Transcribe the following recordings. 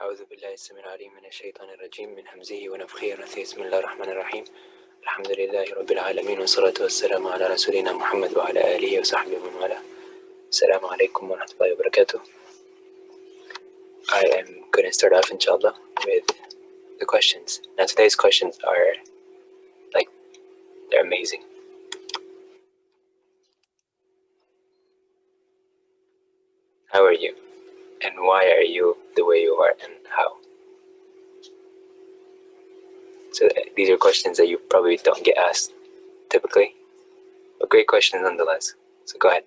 أعوذ بالله السميع العليم من الشيطان الرجيم من همزه ونفخه ونفثه بسم الله الرحمن الرحيم الحمد لله رب العالمين والصلاة والسلام على رسولنا محمد وعلى آله وصحبه ومن والاه. السلام عليكم ورحمة الله وبركاته. I am going to start off inshallah with the questions. Now today's questions are they're amazing. How are you? And why are you the way you are and how? So these are questions that you probably don't get asked typically, but great questions nonetheless. So go ahead.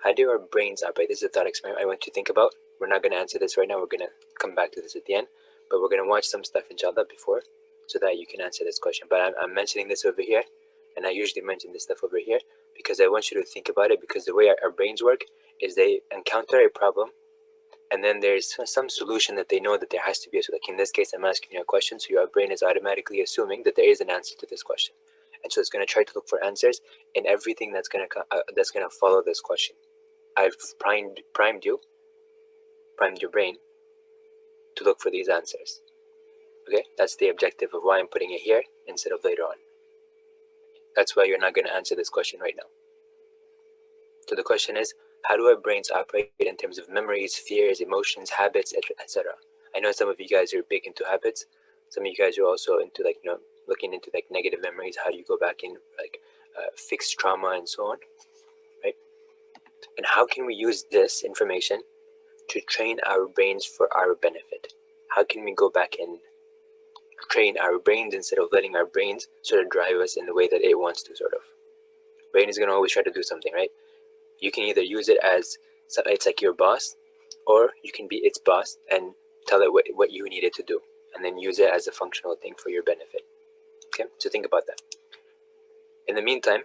How do our brains operate? This is a thought experiment I want you to think about. We're not going to answer this right now. We're going to come back to this at the end. But we're going to watch some stuff inshallah before so that you can answer this question. But I'm mentioning this over here. And I usually mention this stuff over here because I want you to think about it, because the way our brains work is they encounter a problem and then there's some solution that they know that there has to be. So like in this case, I'm asking you a question. So your brain is automatically assuming that there is an answer to this question. And so it's going to try to look for answers in everything that's going to follow this question. I've primed your brain to look for these answers. Okay, that's the objective of why I'm putting it here instead of later on. That's why you're not going to answer this question right now. So the question is, how do our brains operate in terms of memories, fears, emotions, habits, etc.? I know some of you guys are big into habits. Some of you guys are also into looking into negative memories. How do you go back in fix trauma and so on, right? And how can we use this information to train our brains for our benefit? How can we go back and train our brains instead of letting our brains sort of drive us in the way that it wants to sort of? Brain is going to always try to do something, right? You can either use it as it's like your boss, or you can be its boss and tell it what you need it to do, and then use it as a functional thing for your benefit. Okay, so think about that. In the meantime,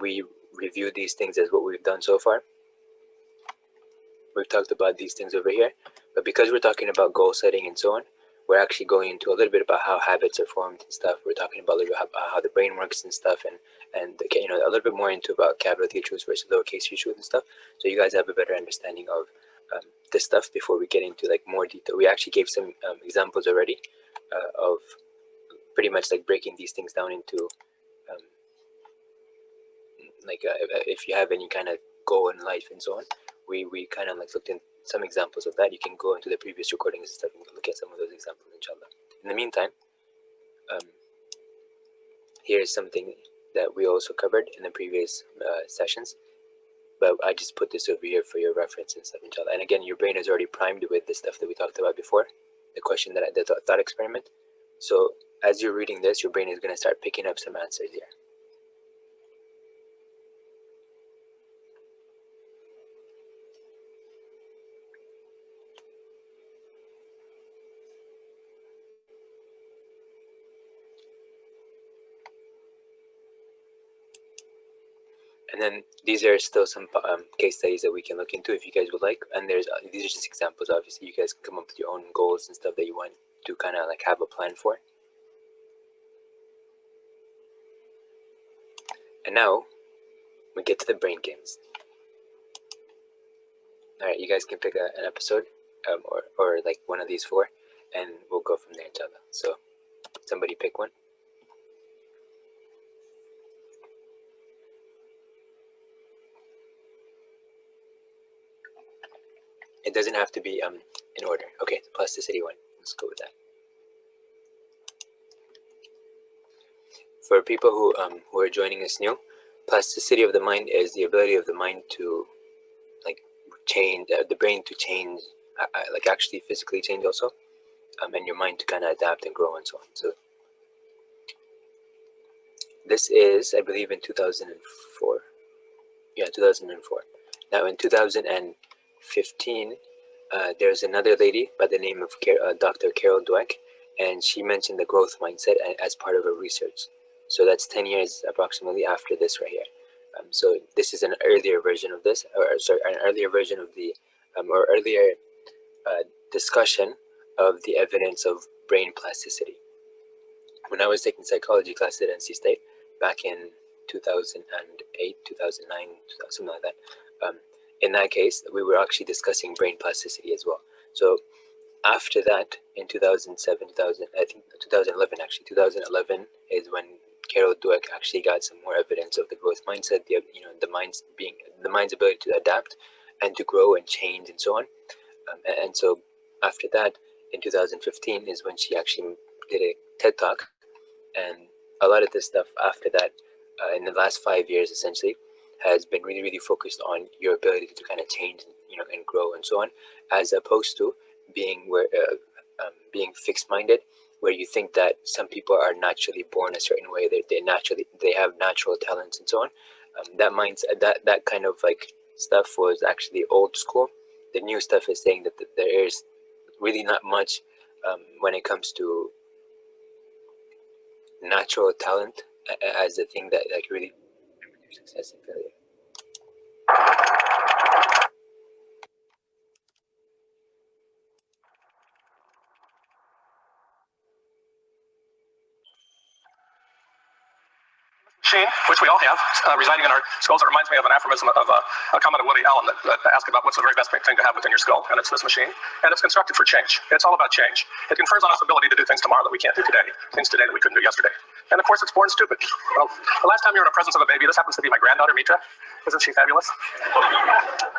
we review these things as what we've done so far. We've talked about these things over here, but because we're talking about goal setting and so on, we're actually going into a little bit about how habits are formed and stuff. We're talking about a little bit about how the brain works and stuff, and a little bit more into about capital T truths versus lowercase t truths and stuff. So you guys have a better understanding of this stuff before we get into more detail. We actually gave some examples already of pretty much breaking these things down into if you have any kind of goal in life and so on. We kind of looked in some examples of that. You can go into the previous recordings and stuff and look at some of those examples inshallah. In the meantime, here's something that we also covered in the previous sessions, but I just put this over here for your reference and stuff inshallah. And again, your brain is already primed with the stuff that we talked about before, the question the thought experiment. So as you're reading this, your brain is going to start picking up some answers here. And then these are still some case studies that we can look into if you guys would like. And these are just examples. Obviously, you guys can come up with your own goals and stuff that you want to kind of have a plan for. And now we get to the brain games. All right, you guys can pick an episode or one of these four, and we'll go from there inshallah. So somebody pick one. It doesn't have to be in order. Okay, plasticity one. Let's go with that. For people who are joining us new, plasticity of the mind is the ability of the mind to change, the brain to change, actually physically change also, and your mind to kind of adapt and grow and so on. So this is, I believe, in 2004. Yeah, 2004. Now in 2015, there's another lady by the name of Dr. Carol Dweck, and she mentioned the growth mindset as part of her research. So that's 10 years approximately after this right here. So this is an earlier version of this, or sorry, an earlier version of the or earlier discussion of the evidence of brain plasticity. When I was taking psychology classes at NC State back in 2008, 2009, something like that, in that case, we were actually discussing brain plasticity as well. So after that, in 2007, 2011 actually, 2011 is when Carol Dweck actually got some more evidence of the growth mindset, the mind's ability to adapt and to grow and change and so on. And so after that, in 2015 is when she actually did a TED Talk, and a lot of this stuff after that, in the last 5 years essentially, has been really, really focused on your ability to kind of change, and grow and so on, as opposed to being being fixed-minded, where you think that some people are naturally born a certain way, they have natural talents and so on. That mindset, that kind of like stuff was actually old school. The new stuff is saying that there is really not much when it comes to natural talent as a thing that like really success and failure. Machine, which we all have, residing in our skulls. It reminds me of an aphorism of a comment of Woody Allen that asked about what's the very best thing to have within your skull, and it's this machine. And it's constructed for change. It's all about change. It confers on us the ability to do things tomorrow that we can't do today, things today that we couldn't do yesterday. And of course, it's born stupid. Well, the last time you were in the presence of a baby, this happens to be my granddaughter, Mitra. Isn't she fabulous?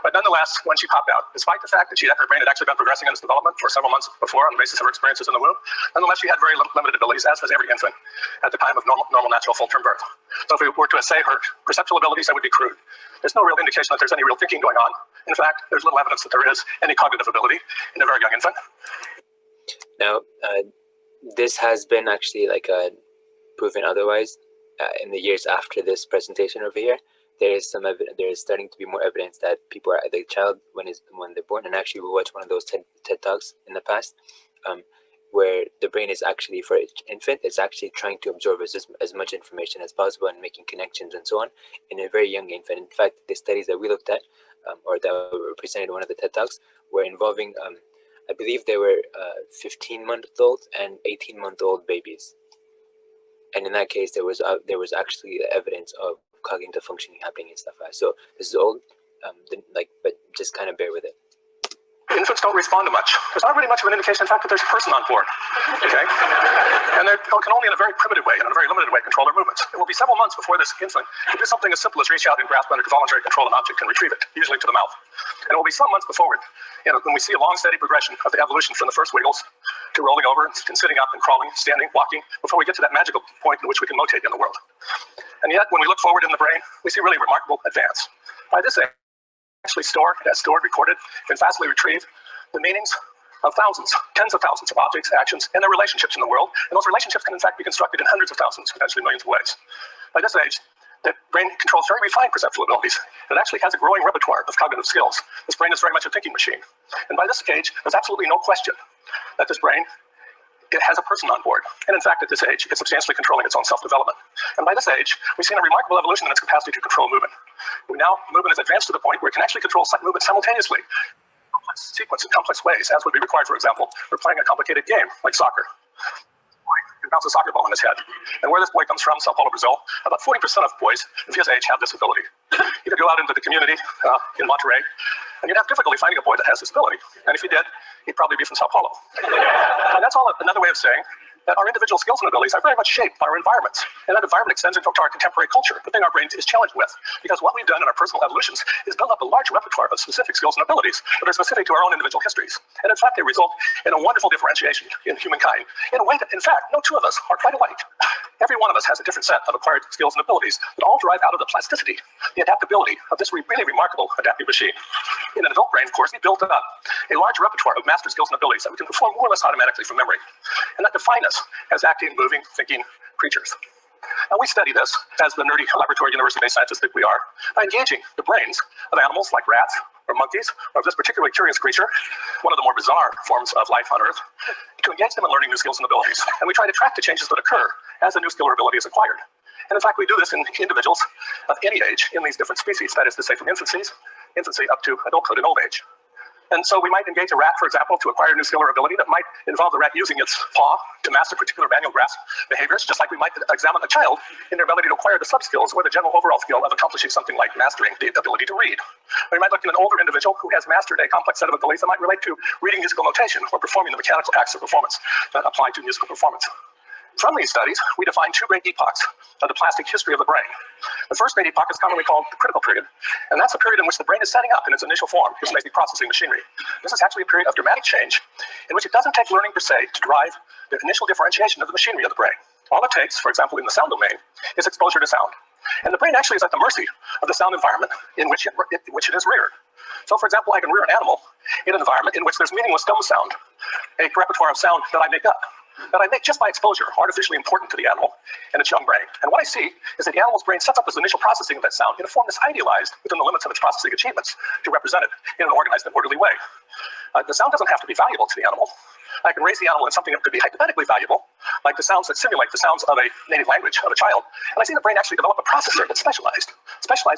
But nonetheless, when she popped out, despite the fact that her brain had actually been progressing in its development for several months before on the basis of her experiences in the womb, nonetheless, she had very limited abilities, as does every infant, at the time of normal natural full-term birth. So if we were to assay her perceptual abilities, that would be crude. There's no real indication that there's any real thinking going on. In fact, there's little evidence that there is any cognitive ability in a very young infant. Now, this has been actually proven otherwise in the years after this presentation over here. There is starting to be more evidence that people are the child when they're born, and actually we watched one of those TED Talks in the past, where the brain is actually, for an infant, it's actually trying to absorb as much information as possible and making connections and so on in a very young infant. In fact, the studies that we looked at, or that were presented in one of the TED Talks, were involving, I believe they were 15-month-old and 18-month-old babies. And in that case, there was actually evidence of cognitive functioning happening and stuff. So this is old, but just kind of bear with it. Infants don't respond to much. There's not really much of an indication, in fact, that there's a person on board. Okay? And they can only in a very primitive way, in a very limited way, control their movements. It will be several months before this infant can do something as simple as reach out and grasp under voluntary control an object and retrieve it, usually to the mouth. And it will be some months before when we see a long, steady progression of the evolution from the first wiggles to rolling over and sitting up and crawling, standing, walking, before we get to that magical point in which we can motate in the world. And yet, when we look forward in the brain, we see really remarkable advance. By this age, actually recorded, can fastly retrieve the meanings of thousands, tens of thousands of objects, actions, and their relationships in the world. And those relationships can in fact be constructed in hundreds of thousands, potentially millions of ways. By this age, the brain controls very refined perceptual abilities. It actually has a growing repertoire of cognitive skills. This brain is very much a thinking machine. And by this age, there's absolutely no question that this brain, it has a person on board. And in fact, at this age, it's substantially controlling its own self-development. And by this age, we've seen a remarkable evolution in its capacity to control movement. Movement has advanced to the point where it can actually control movement simultaneously, complex sequence in complex ways, as would be required, for example, for playing a complicated game like soccer. He can bounce a soccer ball in his head. And where this boy comes from, Sao Paulo, Brazil, about 40% of boys of his age have this ability. You could go out into the community in Monterey, and you'd have difficulty finding a boy that has this ability. And if you did, he'd probably be from Sao Paulo. And that's all another way of saying that our individual skills and abilities are very much shaped by our environments. And that environment extends into our contemporary culture, the thing our brain is challenged with. Because what we've done in our personal evolutions is build up a large repertoire of specific skills and abilities that are specific to our own individual histories. And in fact, they result in a wonderful differentiation in humankind in a way that, in fact, no two of us are quite alike. Every one of us has a different set of acquired skills and abilities that all derive out of the plasticity, the adaptability of this really remarkable adaptive machine. In an adult brain, of course, we built up a large repertoire of master skills and abilities that we can perform more or less automatically from memory. And that define us as acting, moving, thinking creatures. Now we study this, as the nerdy laboratory university-based scientists that we are, by engaging the brains of animals like rats or monkeys, or of this particularly curious creature, one of the more bizarre forms of life on Earth, to engage them in learning new skills and abilities. And we try to track the changes that occur as a new skill or ability is acquired. And in fact, we do this in individuals of any age in these different species, that is to say from infancy up to adulthood and old age. And so we might engage a rat, for example, to acquire a new skill or ability that might involve the rat using its paw to master particular manual grasp behaviors, just like we might examine a child in their ability to acquire the sub-skills or the general overall skill of accomplishing something like mastering the ability to read. Or we might look at an older individual who has mastered a complex set of abilities that might relate to reading musical notation or performing the mechanical acts of performance that apply to musical performance. From these studies, we define two great epochs of the plastic history of the brain. The first great epoch is commonly called the critical period, and that's a period in which the brain is setting up in its initial form, its basic processing machinery. This is actually a period of dramatic change in which it doesn't take learning per se to drive the initial differentiation of the machinery of the brain. All it takes, for example, in the sound domain, is exposure to sound. And the brain actually is at the mercy of the sound environment in which it is reared. So, for example, I can rear an animal in an environment in which there's meaningless dumb sound, a repertoire of sound that I make up, that I make just by exposure, artificially important to the animal and its young brain. And what I see is that the animal's brain sets up its initial processing of that sound in a form that's idealized within the limits of its processing achievements to represent it in an organized and orderly way. The sound doesn't have to be valuable to the animal. I can raise the animal in something that could be hypothetically valuable, like the sounds that simulate the sounds of a native language of a child. And I see the brain actually develop a processor that's specialized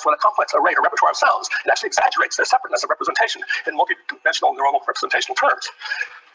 with a complex array or repertoire of sounds. It actually exaggerates their separateness of representation in multidimensional neuronal representational terms.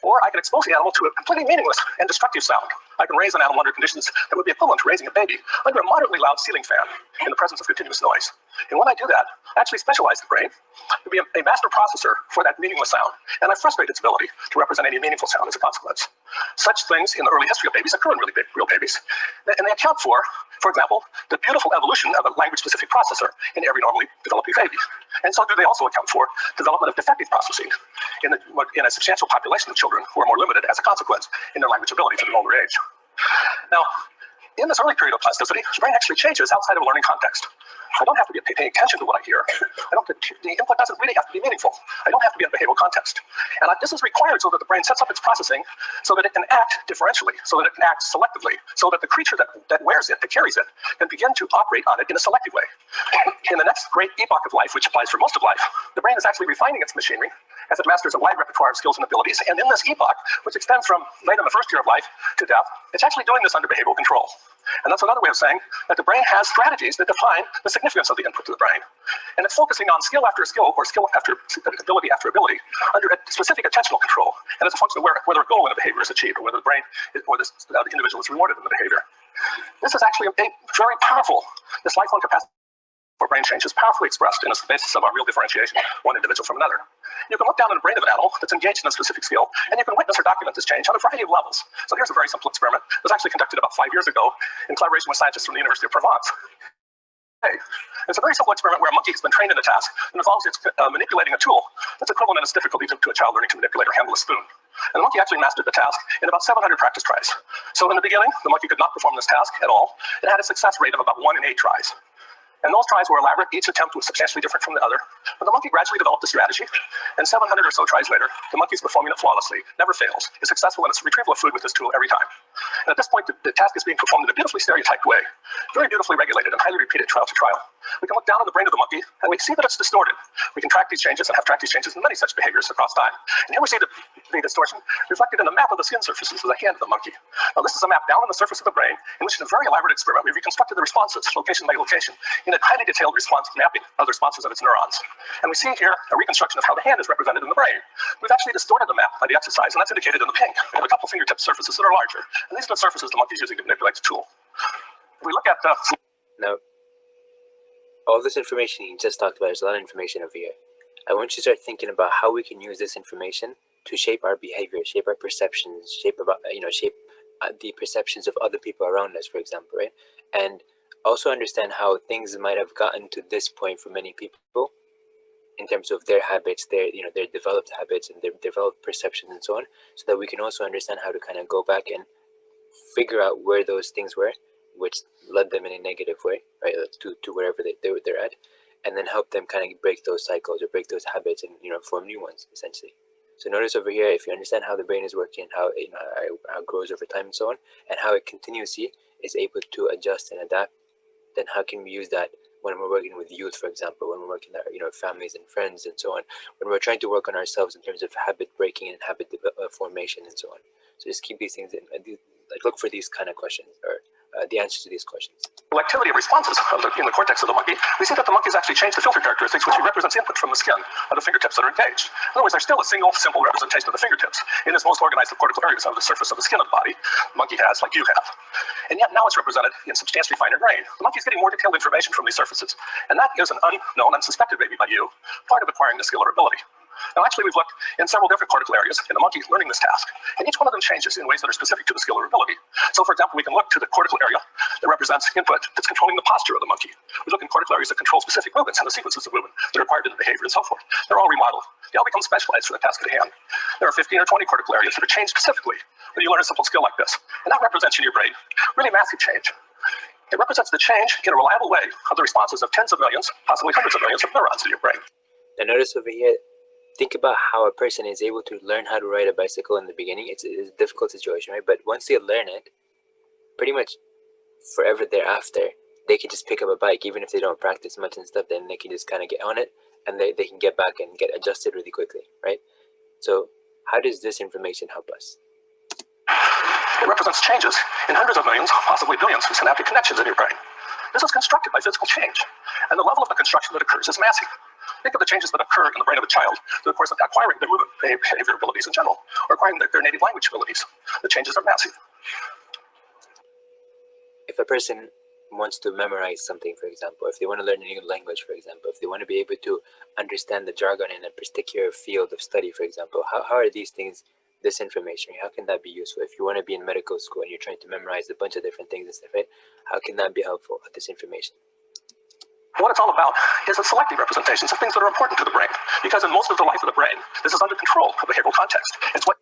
Or I can expose the animal to a completely meaningless and destructive sound. I can raise an animal under conditions that would be equivalent to raising a baby under a moderately loud ceiling fan in the presence of continuous noise. And when I do that, I actually specialize the brain to be a master processor for that meaningless sound, and I frustrate its ability to represent any meaningful sound as a consequence. Such things in the early history of babies occur in really big, real babies, and they account for example, the beautiful evolution of a language-specific processor in every normally developing baby. And so do they also account for development of defective processing in a substantial population of children who are more limited as a consequence in their language abilities at an older age. Now, in this early period of plasticity, the brain actually changes outside of a learning context. I don't have to be paying attention to what I hear. The input doesn't really have to be meaningful. I don't have to be in a behavioral context. And this is required so that the brain sets up its processing so that it can act differentially, so that it can act selectively, so that the creature that wears it, that carries it, can begin to operate on it in a selective way. In the next great epoch of life, which applies for most of life, the brain is actually refining its machinery as it masters a wide repertoire of skills and abilities. And in this epoch, which extends from late in the first year of life to death, it's actually doing this under behavioral control. And that's another way of saying that the brain has strategies that define the significance of the input to the brain. And it's focusing on skill after skill, or skill after ability after ability, under a specific attentional control. And it's a function of whether a goal in a behavior is achieved, or whether the brain or the individual is rewarded in the behavior. This is actually a very powerful, this lifelong capacity for brain change is powerfully expressed, and it's the basis of our real differentiation, one individual from another. You can look down in the brain of an animal that's engaged in a specific skill, and you can witness or document this change on a variety of levels. So here's a very simple experiment. It was actually conducted about 5 years ago in collaboration with scientists from the University of Provence. It's a very simple experiment where a monkey has been trained in a task and involves its manipulating a tool that's equivalent in its difficulty to a child learning to manipulate or handle a spoon. And the monkey actually mastered the task in about 700 practice tries. So in the beginning, the monkey could not perform this task at all. It had a success rate of about 1 in 8 tries. And those tries were elaborate. Each attempt was substantially different from the other. But the monkey gradually developed a strategy. And 700 or so tries later, the monkey is performing it flawlessly, never fails, is successful in its retrieval of food with this tool every time. And at this point, the task is being performed in a beautifully stereotyped way, very beautifully regulated and highly repeated trial to trial. We can look down on the brain of the monkey, and we see that it's distorted. We can track these changes and have tracked these changes in many such behaviors across time. And here we see the distortion reflected in the map of the skin surfaces of the hand of the monkey. Now, this is a map down on the surface of the brain, in which in a very elaborate experiment, we reconstructed the responses, location by location, in a highly detailed response mapping of the responses of its neurons. And we see here a reconstruction of how the hand is represented in the brain. We've actually distorted the map by the exercise, and that's indicated in the pink. We have a couple fingertip surfaces that are larger, and these are the surfaces the monkey is using to manipulate the tool. If we look at Now, all this information you just talked about, there's a lot of information over here. I want you to start thinking about how we can use this information to shape our behavior, shape our perceptions, shape the perceptions of other people around us, for example, right? And also understand how things might have gotten to this point for many people in terms of their habits, their developed habits and their developed perceptions and so on, so that we can also understand how to kind of go back and figure out where those things were, which led them in a negative way, right, to wherever they're at, and then help them kind of break those cycles or break those habits and form new ones, essentially. So notice over here, if you understand how the brain is working, how how it grows over time and so on, and how it continuously is able to adjust and adapt, then how can we use that when we're working with youth, for example, when we're working with families and friends and so on, when we're trying to work on ourselves in terms of habit breaking and habit formation and so on. So just keep these things in, and look for these kind of questions, or the answers to these questions. Activity of responses in the cortex of the monkey, we see that the monkeys actually change the filter characteristics, which represents input from the skin of the fingertips that are engaged. In other words, there's still a single simple representation of the fingertips in its most organized cortical areas on the surface of the skin of the body. The monkey has, like you have. And yet now it's represented in substantially finer grain. The monkey's getting more detailed information from these surfaces. And that is an unknown, unsuspected, maybe by you, part of acquiring the skill or ability. Now, actually, we've looked in several different cortical areas in the monkey learning this task, and each one of them changes in ways that are specific to the skill or ability. So, for example, we can look to the cortical area that represents input that's controlling the posture of the monkey. We look in cortical areas that control specific movements and the sequences of movement that are required in the behavior and so forth. They're all remodeled. They all become specialized for the task at hand. There are 15 or 20 cortical areas that are changed specifically when you learn a simple skill like this. And that represents in your brain really massive change. It represents the change in a reliable way of the responses of tens of millions, possibly hundreds of millions of neurons in your brain. Now notice over here, think about how a person is able to learn how to ride a bicycle in the beginning. It's a difficult situation, right? But once they learn it, pretty much forever thereafter, they can just pick up a bike, even if they don't practice much and stuff, then they can just kind of get on it, and they can get back and get adjusted really quickly, right? So how does this information help us? It represents changes in hundreds of millions, possibly billions of synaptic connections in your brain. This is constructed by physical change, and the level of the construction that occurs is massive. Think of the changes that occur in the brain of a child through the course of acquiring their movement behavior abilities in general, or acquiring their native language abilities. The changes are massive. If a person wants to memorize something, for example, if they want to learn a new language, for example, if they want to be able to understand the jargon in a particular field of study, for example, how are these things, this information, how can that be useful? If you want to be in medical school and you're trying to memorize a bunch of different things and stuff, right? How can that be helpful, this information? What it's all about is the selective representations of things that are important to the brain, because in most of the life of the brain, this is under control of behavioral context. It's what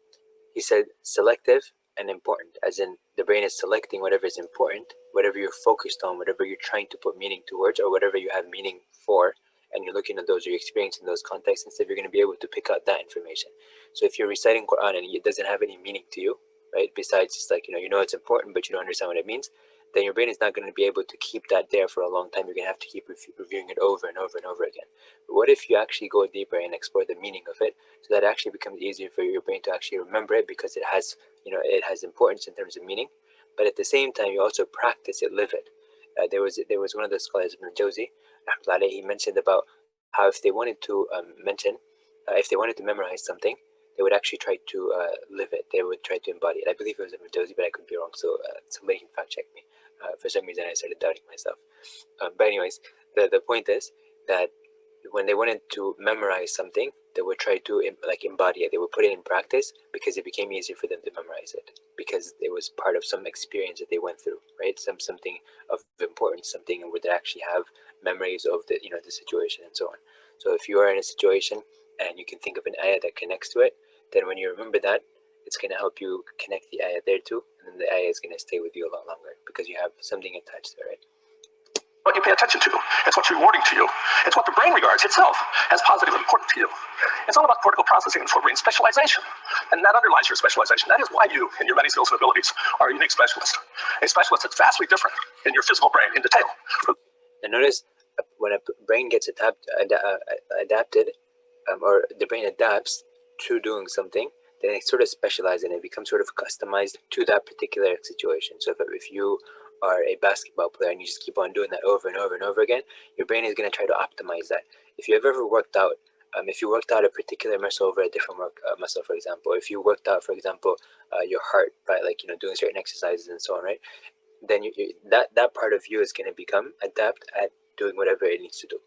he said, selective and important, as in the brain is selecting whatever is important, whatever you're focused on, whatever you're trying to put meaning towards, or whatever you have meaning for, and you're looking at those, you're experiencing those contexts and stuff, you're going to be able to pick out that information. So if you're reciting Quran and it doesn't have any meaning to you, right, besides just like, you know it's important, but you don't understand what it means, then your brain is not going to be able to keep that there for a long time. You're going to have to keep reviewing it over and over and over again. But what if you actually go deeper and explore the meaning of it, so that it actually becomes easier for your brain to actually remember it, because it has, it has importance in terms of meaning, but at the same time you also practice it, live it. There was one of the scholars, Ibn Jawzi, he mentioned about how if they wanted to if they wanted to memorize something, they would actually try to live it. They would try to embody it. I believe it was Ibn Jawzi, but I could be wrong, so somebody can fact check me. For some reason I started doubting myself. But anyways, the point is that when they wanted to memorize something, they would try to embody it. They would put it in practice, because it became easier for them to memorize it, because it was part of some experience that they went through, right? Something of importance, something where they actually have memories of the the situation and so on. So if you are in a situation and you can think of an ayah that connects to it, then when you remember that, it's going to help you connect the ayah there too, and then the ayah is going to stay with you a lot longer because you have something attached to it, right? What you pay attention to, it's what's rewarding to you, it's what the brain regards itself as positive and important to you. It's all about cortical processing and forebrain specialization, and that underlies your specialization. That is why you, in your many skills and abilities, are a unique specialist. A specialist that's vastly different in your physical brain in detail. And notice when a brain gets adapted, or the brain adapts to doing something, then it sort of specializes and it becomes sort of customized to that particular situation. So if you are a basketball player and you just keep on doing that over and over and over again, your brain is going to try to optimize that. If you have ever worked out, if you worked out a particular muscle over a different muscle, for example, if you worked out, for example, your heart by doing certain exercises and so on, right? Then that part of you is going to become adept at doing whatever it needs to do.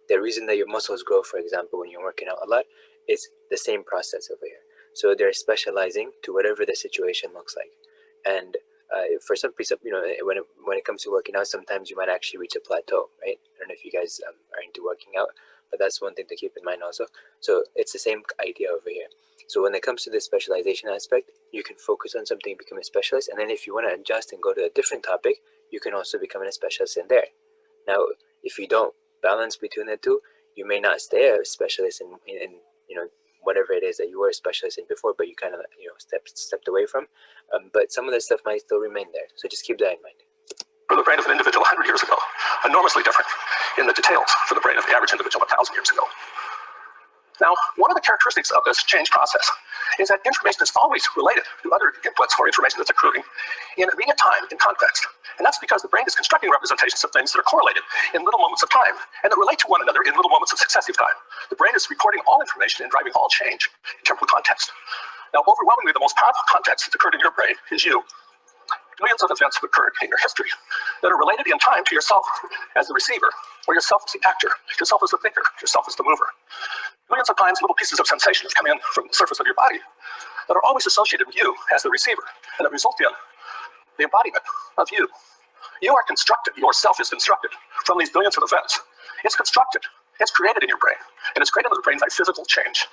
The reason that your muscles grow, for example, when you're working out a lot, is the same process over here. So they're specializing to whatever the situation looks like. And for some people, when it comes to working out, sometimes you might actually reach a plateau, right? I don't know if you guys are into working out, but that's one thing to keep in mind also. So it's the same idea over here. So when it comes to the specialization aspect, you can focus on something, become a specialist, and then if you want to adjust and go to a different topic, you can also become a specialist in there. Now, if you don't balance between the two, you may not stay a specialist in whatever it is that you were a specialist in before, but you kind of stepped away from. But some of the stuff might still remain there. So just keep that in mind. For the brain of an individual 100 years ago, enormously different in the details for the brain of the average individual 1,000 years ago. Now, one of the characteristics of this change process is that information is always related to other inputs or information that's accruing in immediate time, in context. And that's because the brain is constructing representations of things that are correlated in little moments of time and that relate to one another in little moments of successive time. The brain is recording all information and driving all change in temporal context. Now, overwhelmingly, the most powerful context that's occurred in your brain is you. Millions of events have occurred in your history that are related in time to yourself as the receiver, or yourself as the actor, yourself as the thinker, yourself as the mover. Millions of times, little pieces of sensation have come in from the surface of your body that are always associated with you as the receiver, and that result in the embodiment of you. You are constructed, yourself is constructed from these billions of events. It's constructed, it's created in your brain, and it's created in the brain by physical change.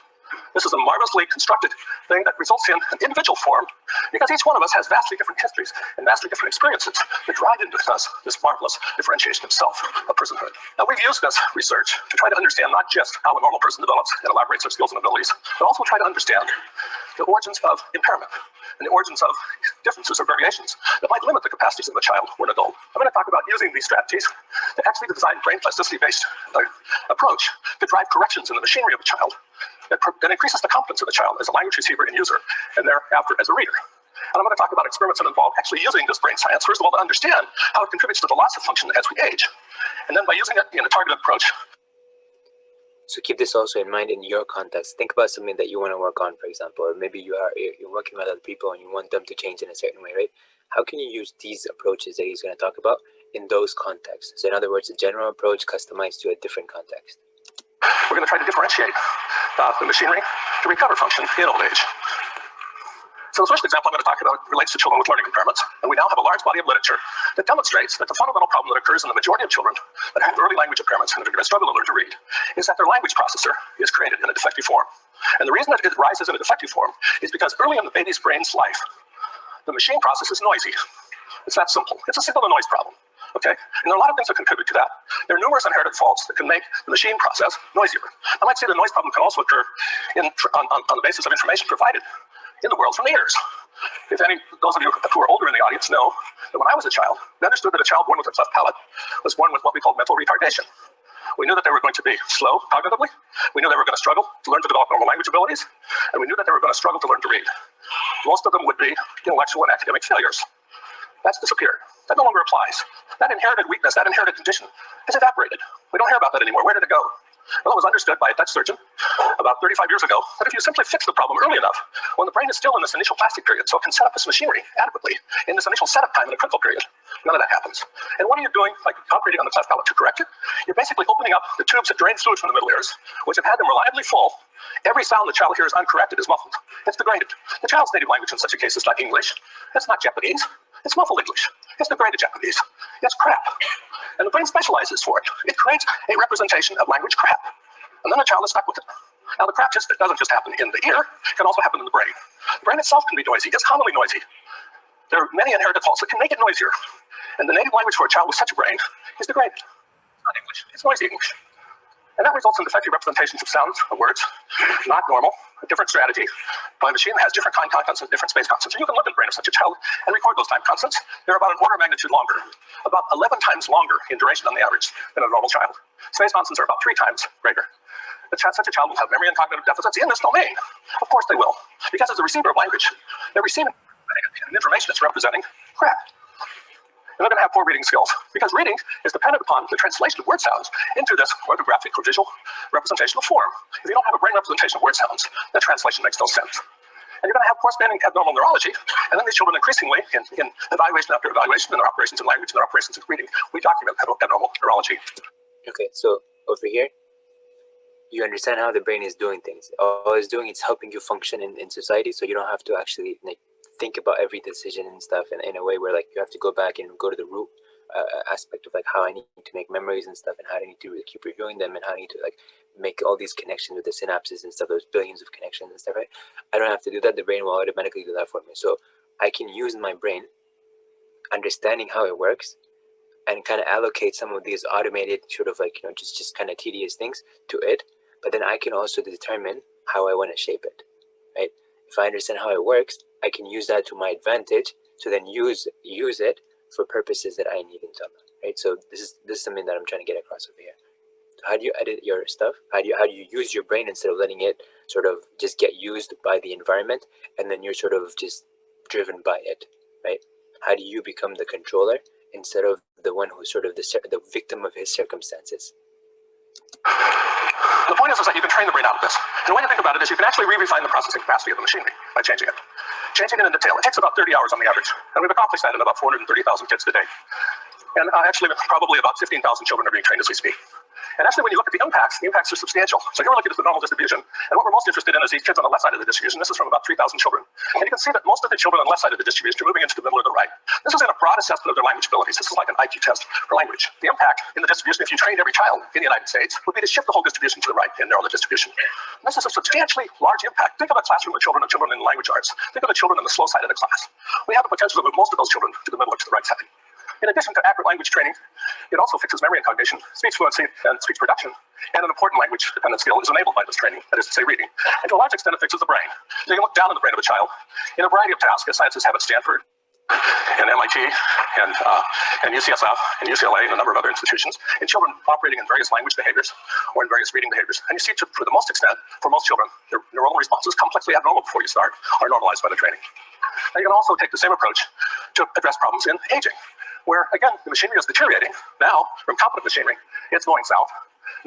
This is a marvelously constructed thing that results in an individual form because each one of us has vastly different histories and vastly different experiences that drive into us this marvelous differentiation of self, of personhood. Now, we've used this research to try to understand not just how a normal person develops and elaborates their skills and abilities, but also try to understand the origins of impairment and the origins of differences or variations that might limit the capacities of a child or an adult. I'm going to talk about using these strategies to actually design brain plasticity-based approach to drive corrections in the machinery of a child that increases the competence of the child as a language receiver and user, and thereafter as a reader. And I'm going to talk about experiments that involve actually using this brain science, first of all, to understand how it contributes to the loss of function as we age. And then by using it in a targeted approach. So keep this also in mind in your context. Think about something that you want to work on, for example, or maybe you're working with other people and you want them to change in a certain way, right? How can you use these approaches that he's going to talk about in those contexts? So in other words, a general approach customized to a different context. We're going to try to differentiate the machinery to recover function in old age. So the first example I'm going to talk about relates to children with learning impairments. And we now have a large body of literature that demonstrates that the fundamental problem that occurs in the majority of children that have early language impairments and are going to struggle to learn to read is that their language processor is created in a defective form. And the reason that it rises in a defective form is because early in the baby's brain's life, the machine process is noisy. It's that simple. It's a signal to noise problem. Okay? And there are a lot of things that contribute to that. There are numerous inherited faults that can make the machine process noisier. I might say the noise problem can also occur on the basis of information provided in the world from the ears. If those of you who are older in the audience know that when I was a child, we understood that a child born with a cleft palate was born with what we call mental retardation. We knew that they were going to be slow cognitively. We knew they were going to struggle to learn to develop normal language abilities. And we knew that they were going to struggle to learn to read. Most of them would be intellectual and academic failures. That's disappeared. That no longer applies. That inherited weakness, that inherited condition has evaporated. We don't hear about that anymore. Where did it go? Well, it was understood by a Dutch surgeon about 35 years ago that if you simply fix the problem early enough, when the brain is still in this initial plastic period, so it can set up this machinery adequately in this initial setup time in a critical period, none of that happens. And what are you doing, like operating on the cleft palate to correct it? You're basically opening up the tubes that drain fluid from the middle ears, which have had them reliably full. Every sound the child hears uncorrected is muffled. It's degraded. The child's native language in such a case is not English. It's not Japanese. It's muffled English. It's degraded Japanese. It's crap. And the brain specializes for it. It creates a representation of language crap. And then the child is stuck with it. Now, the crap doesn't just happen in the ear. It can also happen in the brain. The brain itself can be noisy. It's commonly noisy. There are many inherited faults that can make it noisier. And the native language for a child with such a brain is degraded. It's not English. It's noisy English. And that results in defective representations of sounds, of words, not normal, a different strategy by a machine that has different time constants and different space constants. And you can look at the brain of such a child and record those time constants. They're about an order of magnitude longer, about 11 times longer in duration on the average than a normal child. Space constants are about 3 times greater. Such a child will have memory and cognitive deficits in this domain. Of course they will, because as a receiver of language, they're receiving information that's representing crap. And they're going to have poor reading skills, because reading is dependent upon the translation of word sounds into this orthographic or visual representational form. If you don't have a brain representation of word sounds, that translation makes no sense. And you're going to have corresponding abnormal neurology, and then these children increasingly, in evaluation after evaluation, in their operations in language and their operations in reading, we document abnormal neurology. Okay, so over here, you understand how the brain is doing things. All it's doing is helping you function in society, so you don't have to actually think about every decision and stuff in a way where you have to go back and go to the root aspect of how I need to make memories and stuff, and how I need to keep reviewing them, and how I need to make all these connections with the synapses and stuff, those billions of connections and stuff, right? I don't have to do that. The brain will automatically do that for me. So I can use my brain, understanding how it works, and kind of allocate some of these automated sort of just kind of tedious things to it. But then I can also determine how I want to shape it, right? If I understand how it works, I can use that to my advantage to then use it for purposes that I need in Java, right? So this is something that I'm trying to get across over here. How do you edit your stuff? How do you use your brain instead of letting it sort of just get used by the environment, and then you're sort of just driven by it, right? How do you become the controller instead of the one who's sort of the victim of his circumstances? The point is that you can train the brain out of this. And the way to think about it is you can actually refine the processing capacity of the machinery by changing it. Changing it in detail. It takes about 30 hours on the average. And we've accomplished that in about 430,000 kids today. And actually, probably about 15,000 children are being trained as we speak. And actually, when you look at the impacts are substantial. So here we're looking at the normal distribution. And what we're most interested in is these kids on the left side of the distribution. This is from about 3,000 children. And you can see that most of the children on the left side of the distribution are moving into the middle or the right. This is in a broad assessment of their language abilities. This is like an IQ test for language. The impact in the distribution, if you trained every child in the United States, would be to shift the whole distribution to the right in neural distribution. And this is a substantially large impact. Think of a classroom of children in language arts. Think of the children on the slow side of the class. We have the potential to move most of those children to the middle or to the right side. In addition to accurate language training, it also fixes memory and cognition, speech fluency, and speech production. And an important language-dependent skill is enabled by this training, that is to say, reading. And to a large extent, it fixes the brain. So you can look down in the brain of a child in a variety of tasks, as scientists have at Stanford, and MIT, and UCSF, and UCLA, and a number of other institutions, and children operating in various language behaviors or in various reading behaviors. And you see, for the most extent, for most children, their neuronal responses, complexly abnormal before you start, are normalized by the training. Now, you can also take the same approach to address problems in aging, where, again, the machinery is deteriorating. Now, from competent machinery, it's going south.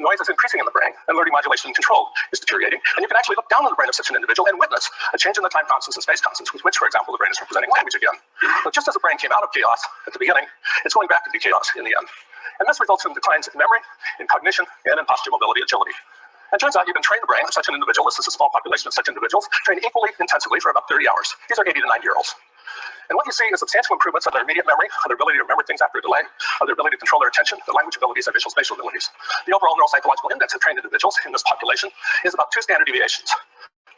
Noise is increasing in the brain, and learning modulation and control is deteriorating. And you can actually look down on the brain of such an individual and witness a change in the time constants and space constants, with which, for example, the brain is representing language again. But just as the brain came out of chaos at the beginning, it's going back into chaos in the end. And this results in declines in memory, in cognition, and in posture mobility agility. And it turns out you can train the brain of such an individual, this is a small population of such individuals, trained equally intensively for about 30 hours. These are 80 to 90-year-olds. And what you see is substantial improvements of their immediate memory, of their ability to remember things after a delay, of their ability to control their attention, their language abilities, their visual spatial abilities. The overall neuropsychological index of trained individuals in this population is about 2 standard deviations.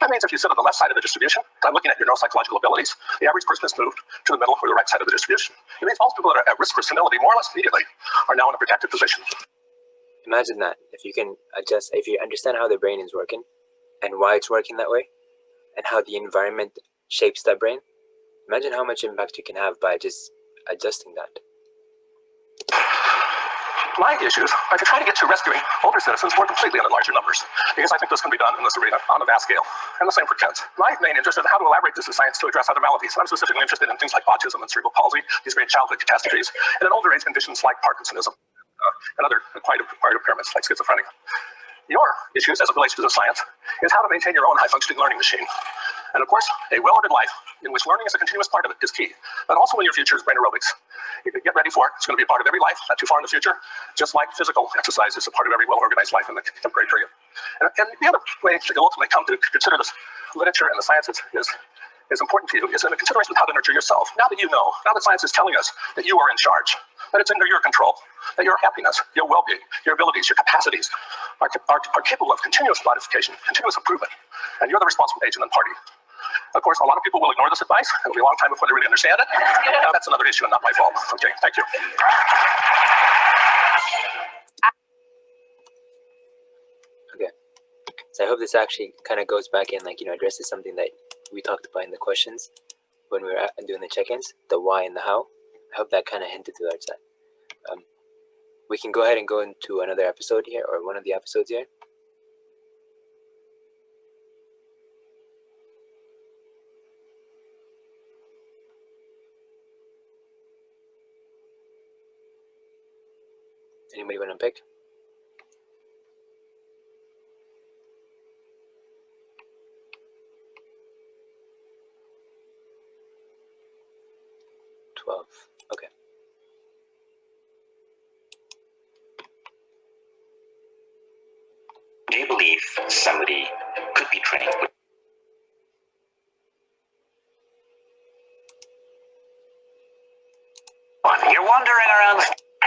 That means if you sit on the left side of the distribution, I'm looking at your neuropsychological abilities, the average person has moved to the middle or the right side of the distribution. It means most people that are at risk for senility, more or less immediately, are now in a protected position. Imagine that. If you can adjust, if you understand how the brain is working and why it's working that way and how the environment shapes that brain, imagine how much impact you can have by just adjusting that. My issues are to try to get to rescuing older citizens more completely in the larger numbers, because I think this can be done in this arena on a vast scale, and the same for kids. My main interest is in how to elaborate this in science to address other maladies, and I'm specifically interested in things like autism and cerebral palsy, these great childhood catastrophes, and in older age conditions like Parkinsonism and other acquired impairments like schizophrenia. Your issues, as it relates to the science, is how to maintain your own high-functioning learning machine. And of course, a well-ordered life in which learning is a continuous part of it is key. But also in your future is brain aerobics. You can get ready for it. It's going to be a part of every life, not too far in the future, just like physical exercise is a part of every well-organized life in the contemporary period. And the other way that you'll ultimately come to consider this literature and the sciences is important to you is in the consideration of how to nurture yourself. Now that you know, now that science is telling us that you are in charge, that it's under your control, that your happiness, your well-being, your abilities, your capacities are capable of continuous modification, continuous improvement, and you're the responsible agent and party. Of course, a lot of people will ignore this advice. It'll be a long time before they really understand it. That's another issue and not my fault. Okay, thank you. Okay, so I hope this actually kind of goes back in, like, addresses something that we talked about in the questions when we were doing the check-ins, the why and the how. I hope that kind of hinted towards that. We can go ahead and go into another episode here, or one of the episodes here. Anybody want to pick? Okay. Do you believe somebody could be trained? You're wandering around.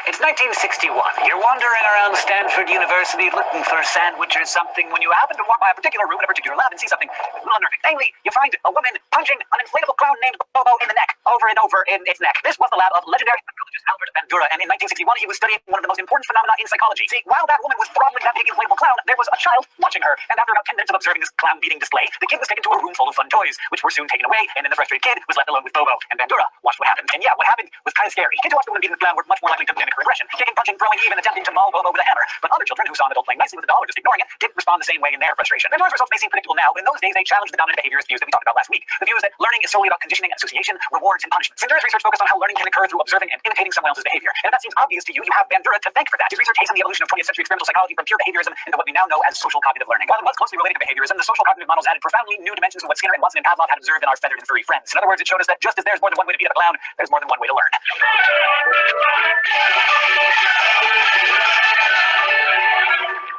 It's 1961. You're wandering around Stanford University looking for a sandwich or something when you happen to walk by a particular room in a particular lab and see something unnerving. Namely, you find a woman punching an inflatable clown named Bobo in the neck. over and over in its neck. This was the lab of legendary psychologist Albert Bandura, and in 1961 he was studying one of the most important phenomena in psychology. See, while that woman was throttling that big inflatable clown, there was a child watching her, and after about 10 minutes of observing this clown beating display, the kid was taken to a room full of fun toys, which were soon taken away, and then the frustrated kid was left alone with Bobo, and Bandura watched what happened. And yeah, what happened was kind of scary. Kids who watched the woman beating the clown were much more likely to mimic her aggression, kicking, punching, throwing, even attempting to maul Bobo with a hammer. But other children who saw an adult playing nicely with a doll or just ignoring it didn't respond the same way in their frustration. Bandura's results may seem predictable now, but in those days they challenged the dominant behaviorist views that we talked about last week. The view is that learning is solely about conditioning and association, rewards and punishments. Bandura's research focused on how learning can occur through observing and imitating someone else's behavior. And if that seems obvious to you, you have Bandura to thank for that. His research hastened the evolution of 20th century experimental psychology from pure behaviorism into what we now know as social cognitive learning. While it was closely related to behaviorism, the social cognitive models added profoundly new dimensions to what Skinner and Watson and Pavlov had observed in our feathered and furry friends. In other words, it showed us that just as there's more than one way to beat up a clown, there's more than one way to learn.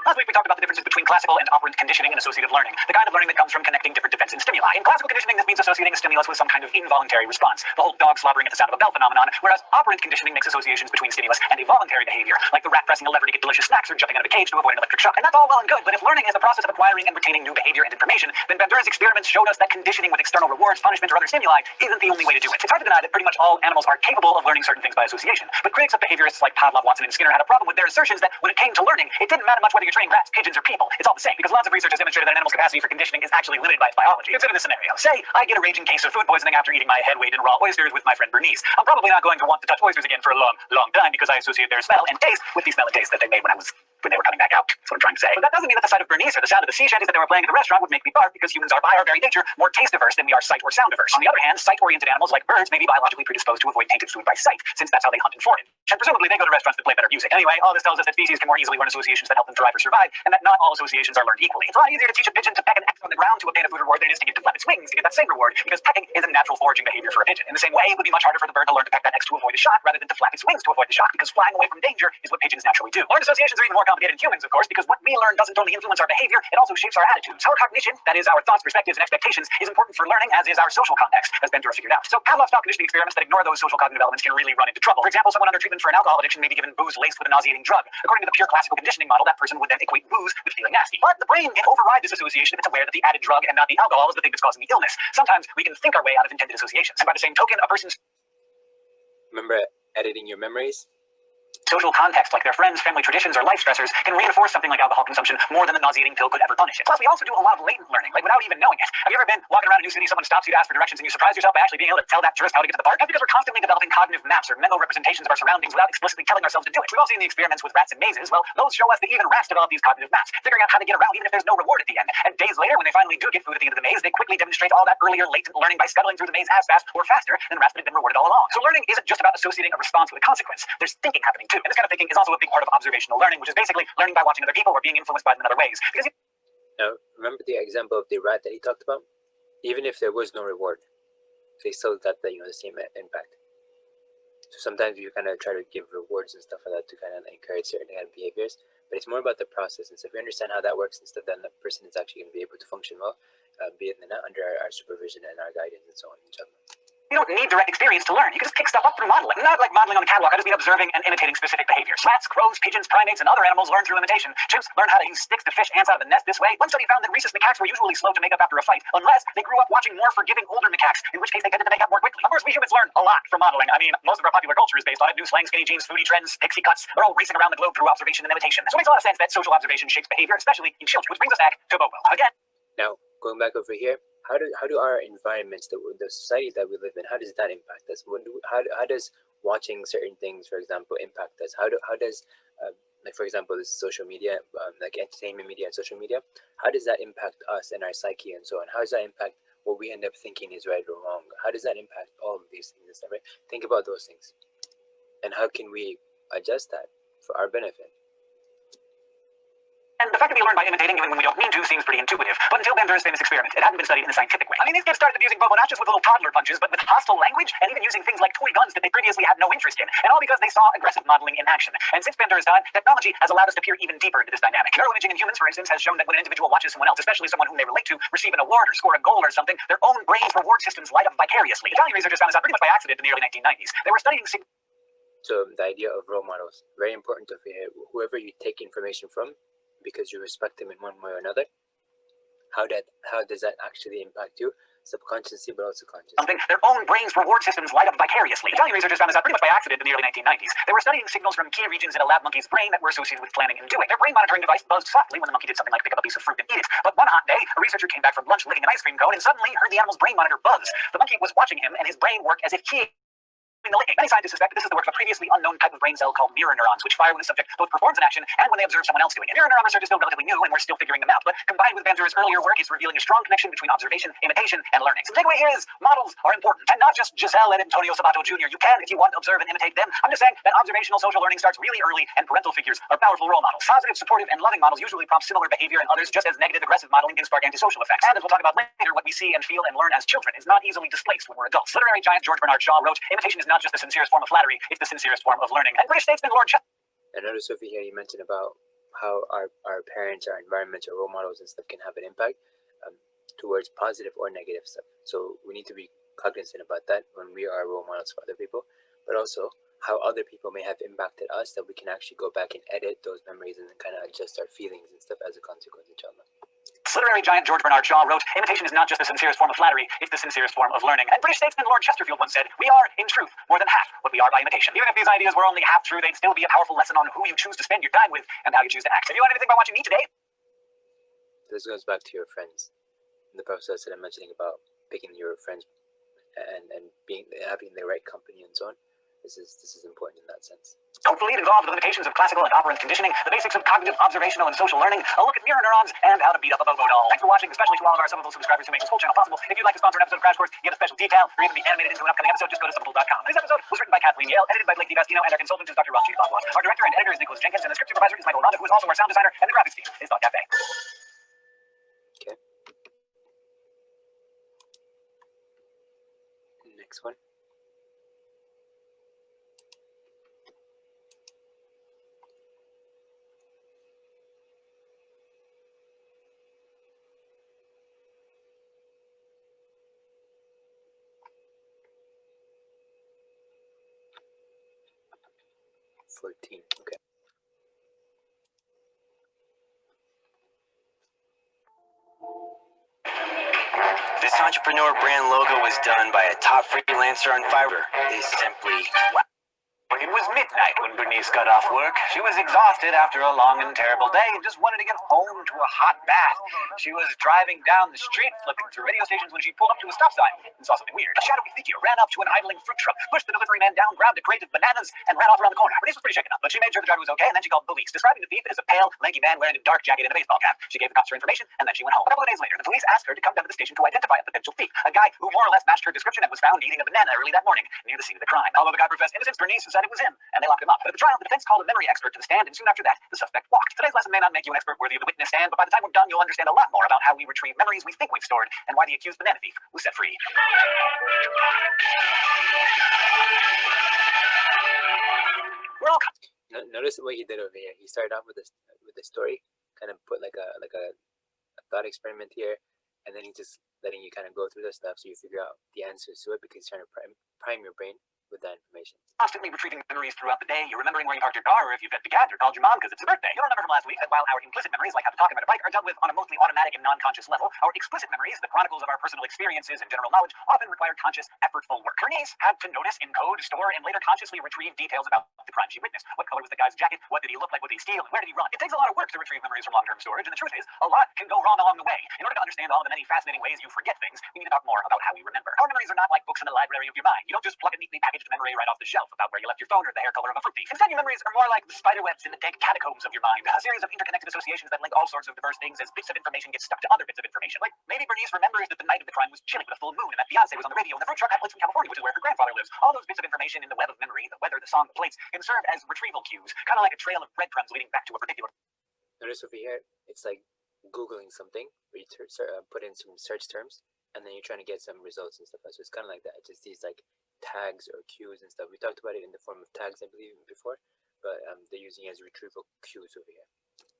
Last week we talked about the differences between classical and operant conditioning and associative learning, the kind of learning that comes from connecting different defensive stimuli. In classical conditioning, this means associating a stimulus with some kind of involuntary response, the whole dog slobbering at the sound of a bell phenomenon, whereas operant conditioning makes associations between stimulus and a voluntary behavior, like the rat pressing a lever to get delicious snacks or jumping out of a cage to avoid an electric shock. And that's all well and good, but if learning is the process of acquiring and retaining new behavior and information, then Bandura's experiments showed us that conditioning with external rewards, punishment, or other stimuli isn't the only way to do it. It's hard to deny that pretty much all animals are capable of learning certain things by association, but critics of behaviorists like Pavlov, Watson, and Skinner had a problem with their assertions that when it came to learning, it didn't matter much whether you're training rats, pigeons, or people. It's all the same, because lots of research has demonstrated that an animal's capacity for conditioning is actually limited by its biology. Consider this scenario. Say, I get a raging case of food poisoning after eating my head weight in raw oysters with my friend Bernice. I'm probably not going to want to touch oysters again for a long, long time because I associate their smell and taste with the smell and taste that they made when they were coming back out. That's what I'm trying to say. But that doesn't mean that the sight of Bernice or the sound of the sea shanties that they were playing at the restaurant would make me bark, because humans are by our very nature more taste averse than we are sight or sound averse. On the other hand, sight-oriented animals like birds may be biologically predisposed to avoid tainted food by sight, since that's how they hunt and forage. And presumably they go to restaurants that play better music. Anyway, all this tells us that species can more easily learn associations that help them thrive or survive, and that not all associations are learned equally. It's a lot easier to teach a pigeon to peck an X on the ground to obtain a food reward than it is to get to flap its wings to get that same reward, because pecking is a natural foraging behavior for a pigeon. In the same way, it would be much harder for the bird to learn to peck that X to avoid a shot rather than to flap its wings to avoid the shot, because flying away from danger is what pigeons naturally do. Learned associations are even more complicated in humans, of course, because what we learn doesn't only influence our behavior, it also shapes our attitudes. Our cognition, that is our thoughts, perspectives, and expectations, is important for learning, as is our social context, as Bandura figured out. So Pavlov's conditioning experiments that ignore those social cognitive elements can really run into trouble. For example, someone under treatment for an alcohol addiction may be given booze laced with a nauseating drug. According to the pure classical conditioning model, that person would then equate booze with feeling nasty. But the brain can override this association if it's aware that the added drug and not the alcohol is the thing that's causing the illness. Sometimes we can think our way out of intended associations. And by the same token, a person's Remember editing your memories? social context, like their friends, family traditions, or life stressors, can reinforce something like alcohol consumption more than the nauseating pill could ever punish it. Plus, we also do a lot of latent learning, like without even knowing it. Have you ever been walking around a new city, someone stops you to ask for directions, and you surprise yourself by actually being able to tell that tourist how to get to the park? That's because we're constantly developing cognitive maps or mental representations of our surroundings without explicitly telling ourselves to do it. We've all seen the experiments with rats and mazes. Well, those show us that even rats develop these cognitive maps, figuring out how to get around even if there's no reward at the end. And days later, when they finally do get food at the end of the maze, they quickly demonstrate all that earlier latent learning by scuttling through the maze as fast or faster than rats that had been rewarded all along. So learning isn't just about associating a response with a consequence. There's thinking happening too. And this kind of thinking is also a big part of observational learning, which is basically learning by watching other people or being influenced by them in other ways. Because Now, remember the example of the rat that he talked about? Even if there was no reward, they still got the same impact. So sometimes you kind of try to give rewards and stuff like that to kind of encourage certain kind of behaviors, but it's more about the process. And so if we understand how that works and stuff, then the person is actually going to be able to function well, be it under our supervision and our guidance and so on, inshallah. you don't need direct experience to learn. You can just pick stuff up through modeling. Not like modeling on the catwalk. I just mean observing and imitating specific behaviors. Rats, crows, pigeons, primates, and other animals learn through imitation. Chimps learn how to use sticks to fish ants out of the nest this way. One study found that rhesus macaques were usually slow to make up after a fight, unless they grew up watching more forgiving older macaques, in which case they tended to make up more quickly. Of course, we humans learn a lot from modeling. I mean, most of our popular culture is based on it. New slang, skinny jeans, foodie trends, pixie cuts. They're all racing around the globe through observation and imitation. So it makes a lot of sense that social observation shapes behavior, especially in children. Which brings us back to Bobo. Again. Now, going back over here, how do our environments, the society that we live in, how does that impact us? How does watching certain things, for example, impact us? How does like, for example, this social media, like entertainment media and social media, how does that impact us and our psyche and so on? How does that impact what we end up thinking is right or wrong? How does that impact all of these things and stuff, right? Think about those things. And how can we adjust that for our benefit? And the fact that we learn by imitating even when we don't mean to seems pretty intuitive. But until Bandura's famous experiment, it hadn't been studied in a scientific way. I mean, these kids started abusing Bobo not just with little toddler punches, but with hostile language, and even using things like toy guns that they previously had no interest in. And all because they saw aggressive modeling in action. And since Bandura's time, technology has allowed us to peer even deeper into this dynamic. Neuroimaging in humans, for instance, has shown that when an individual watches someone else, especially someone whom they relate to, receive an award or score a goal or something, their own brain's reward systems light up vicariously. Italian researchers found this out pretty much by accident in the early 1990s. They were studying So the idea of role models, very important to whoever you take information from, because you respect them in one way or another, how does that actually impact you subconsciously, but also consciously? Something their own brain's reward systems light up vicariously. Italian researchers found this out pretty much by accident in the early 1990s. They were studying signals from key regions in a lab monkey's brain that were associated with planning and doing. Their brain monitoring device buzzed softly when the monkey did something like pick up a piece of fruit and eat it. But one hot day, a researcher came back from lunch licking an ice cream cone and suddenly heard the animal's brain monitor buzz. The monkey was watching him, and his brain worked as if he the licking. Many scientists suspect that this is the work of a previously unknown type of brain cell called mirror neurons, which fire when the subject both performs an action and when they observe someone else doing it. Mirror neuron research is still relatively new, and we're still figuring them out, but combined with Bandura's earlier work, it's revealing a strong connection between observation, imitation, and learning. So the takeaway here is models are important, and not just Giselle and Antonio Sabato Jr. You can, if you want, observe and imitate them. I'm just saying that observational social learning starts really early, and parental figures are powerful role models. Positive, supportive, and loving models usually prompt similar behavior in others, just as negative, aggressive modeling can spark antisocial effects. And as we'll talk about later, what we see and feel and learn as children is not easily displaced when we're adults. Literary giant George Bernard Shaw wrote, "Imitation is not just the sincerest form of flattery, it's the sincerest form of learning." And British statesman Lord Chester. I noticed over here you mentioned about how our parents, our environment, our role models and stuff can have an impact towards positive or negative stuff. So we need to be cognizant about that when we are role models for other people, but also how other people may have impacted us, that we can actually go back and edit those memories and then kind of adjust our feelings and stuff as a consequence, inshallah. Literary giant George Bernard Shaw wrote, "Imitation is not just the sincerest form of flattery, it's the sincerest form of learning." And British statesman Lord Chesterfield once said, "We are, in truth, more than half what we are by imitation." Even if these ideas were only half true, they'd still be a powerful lesson on who you choose to spend your time with and how you choose to act. If you learned anything by watching me today, This goes back to your friends. The process that I'm mentioning about picking your friends and having the right company and so on. This is important in that sense. hopefully it involved the limitations of classical and operant conditioning, the basics of cognitive, observational, and social learning, a look at mirror neurons, and how to beat up a bobo doll. Thanks for watching, especially to all of our Subbable subscribers who make this whole channel possible. If you'd like to sponsor an episode of Crash Course, get a special detail, or even be animated into an upcoming episode, just go to Subbable.com. This episode was written by Kathleen Yale, edited by Blake DiBastino, and our consultant is Dr. Ron G. Boswell. Our director and editor is Nicholas Jenkins, and the script supervisor is Michael Ronda, who is also our sound designer, and the graphics team is Thought Cafe. Okay. Next one. Okay. This entrepreneur brand logo was done by a top freelancer on Fiverr. They simply wow. It was midnight when Bernice got off work. She was exhausted after a long and terrible day and just wanted to get home to a hot bath. She was driving down the street, flipping through radio stations when she pulled up to a stop sign and saw something weird. A shadowy figure ran up to an idling fruit truck, pushed the delivery man down, grabbed a crate of bananas, and ran off around the corner. Bernice was pretty shaken up, but she made sure the driver was okay, and then she called the police, describing the thief as a pale, lanky man wearing a dark jacket and a baseball cap. She gave the cops her information, and then she went home. A couple of days later, the police asked her to come down to the station to identify a potential thief, a guy who more or less matched her description and was found eating a banana early that morning near the scene of the crime. Although the guy professed innocence, Bernice decided it was him, and they locked him up. But at the trial, the defense called a memory expert to the stand, and soon after that, the suspect walked. Today's lesson may not make you an expert worthy of the witness stand, but by the time we're done, you'll understand a lot more about how we retrieve memories we think we've stored and why the accused banana thief was set free. We're all Notice what he did over here. He started off with the story, kind of put like a thought experiment here, and then he's just letting you kind of go through the stuff so you figure out the answers to it, because he's trying to prime your brain with that information. Constantly retrieving memories throughout the day. You're remembering where you parked your car, or if you fed the cat, or called your mom because it's her birthday. You'll remember from last week that while our implicit memories, like how to talk and ride a bike, are dealt with on a mostly automatic and non-conscious level, our explicit memories, the chronicles of our personal experiences and general knowledge, often require conscious, effortful work. Bernice had to notice, encode, store, and later consciously retrieve details about the crime she witnessed. What color was the guy's jacket? What did he look like? What did he steal? And where did he run? It takes a lot of work to retrieve memories from long-term storage, and the truth is, a lot can go wrong along the way. In order to understand all of the many fascinating ways you forget things, we need to talk more about how we remember. Our memories are not like books in the library of your mind. You don't just plug a neatly packaged memory right off the shelf about where you left your phone or the hair color of a fruit thief. Instead, your memories are more like the spider webs in the dank catacombs of your mind, a series of interconnected associations that link all sorts of diverse things as bits of information get stuck to other bits of information. Like, maybe Bernice remembers that the night of the crime was chilly with a full moon and that Beyonce was on the radio and the fruit truck had plates from California, which is where her grandfather lives. All those bits of information in the web of memory, the weather, the song, the plates, can serve as retrieval cues, kind of like a trail of breadcrumbs leading back to a particular... Notice over here, it's like Googling something, where you put in some search terms, and then you're trying to get some results and stuff. So it's kind of like that. Just these like tags or cues and stuff. We talked about it in the form of tags, I believe, before, but they're using it as retrieval cues over here.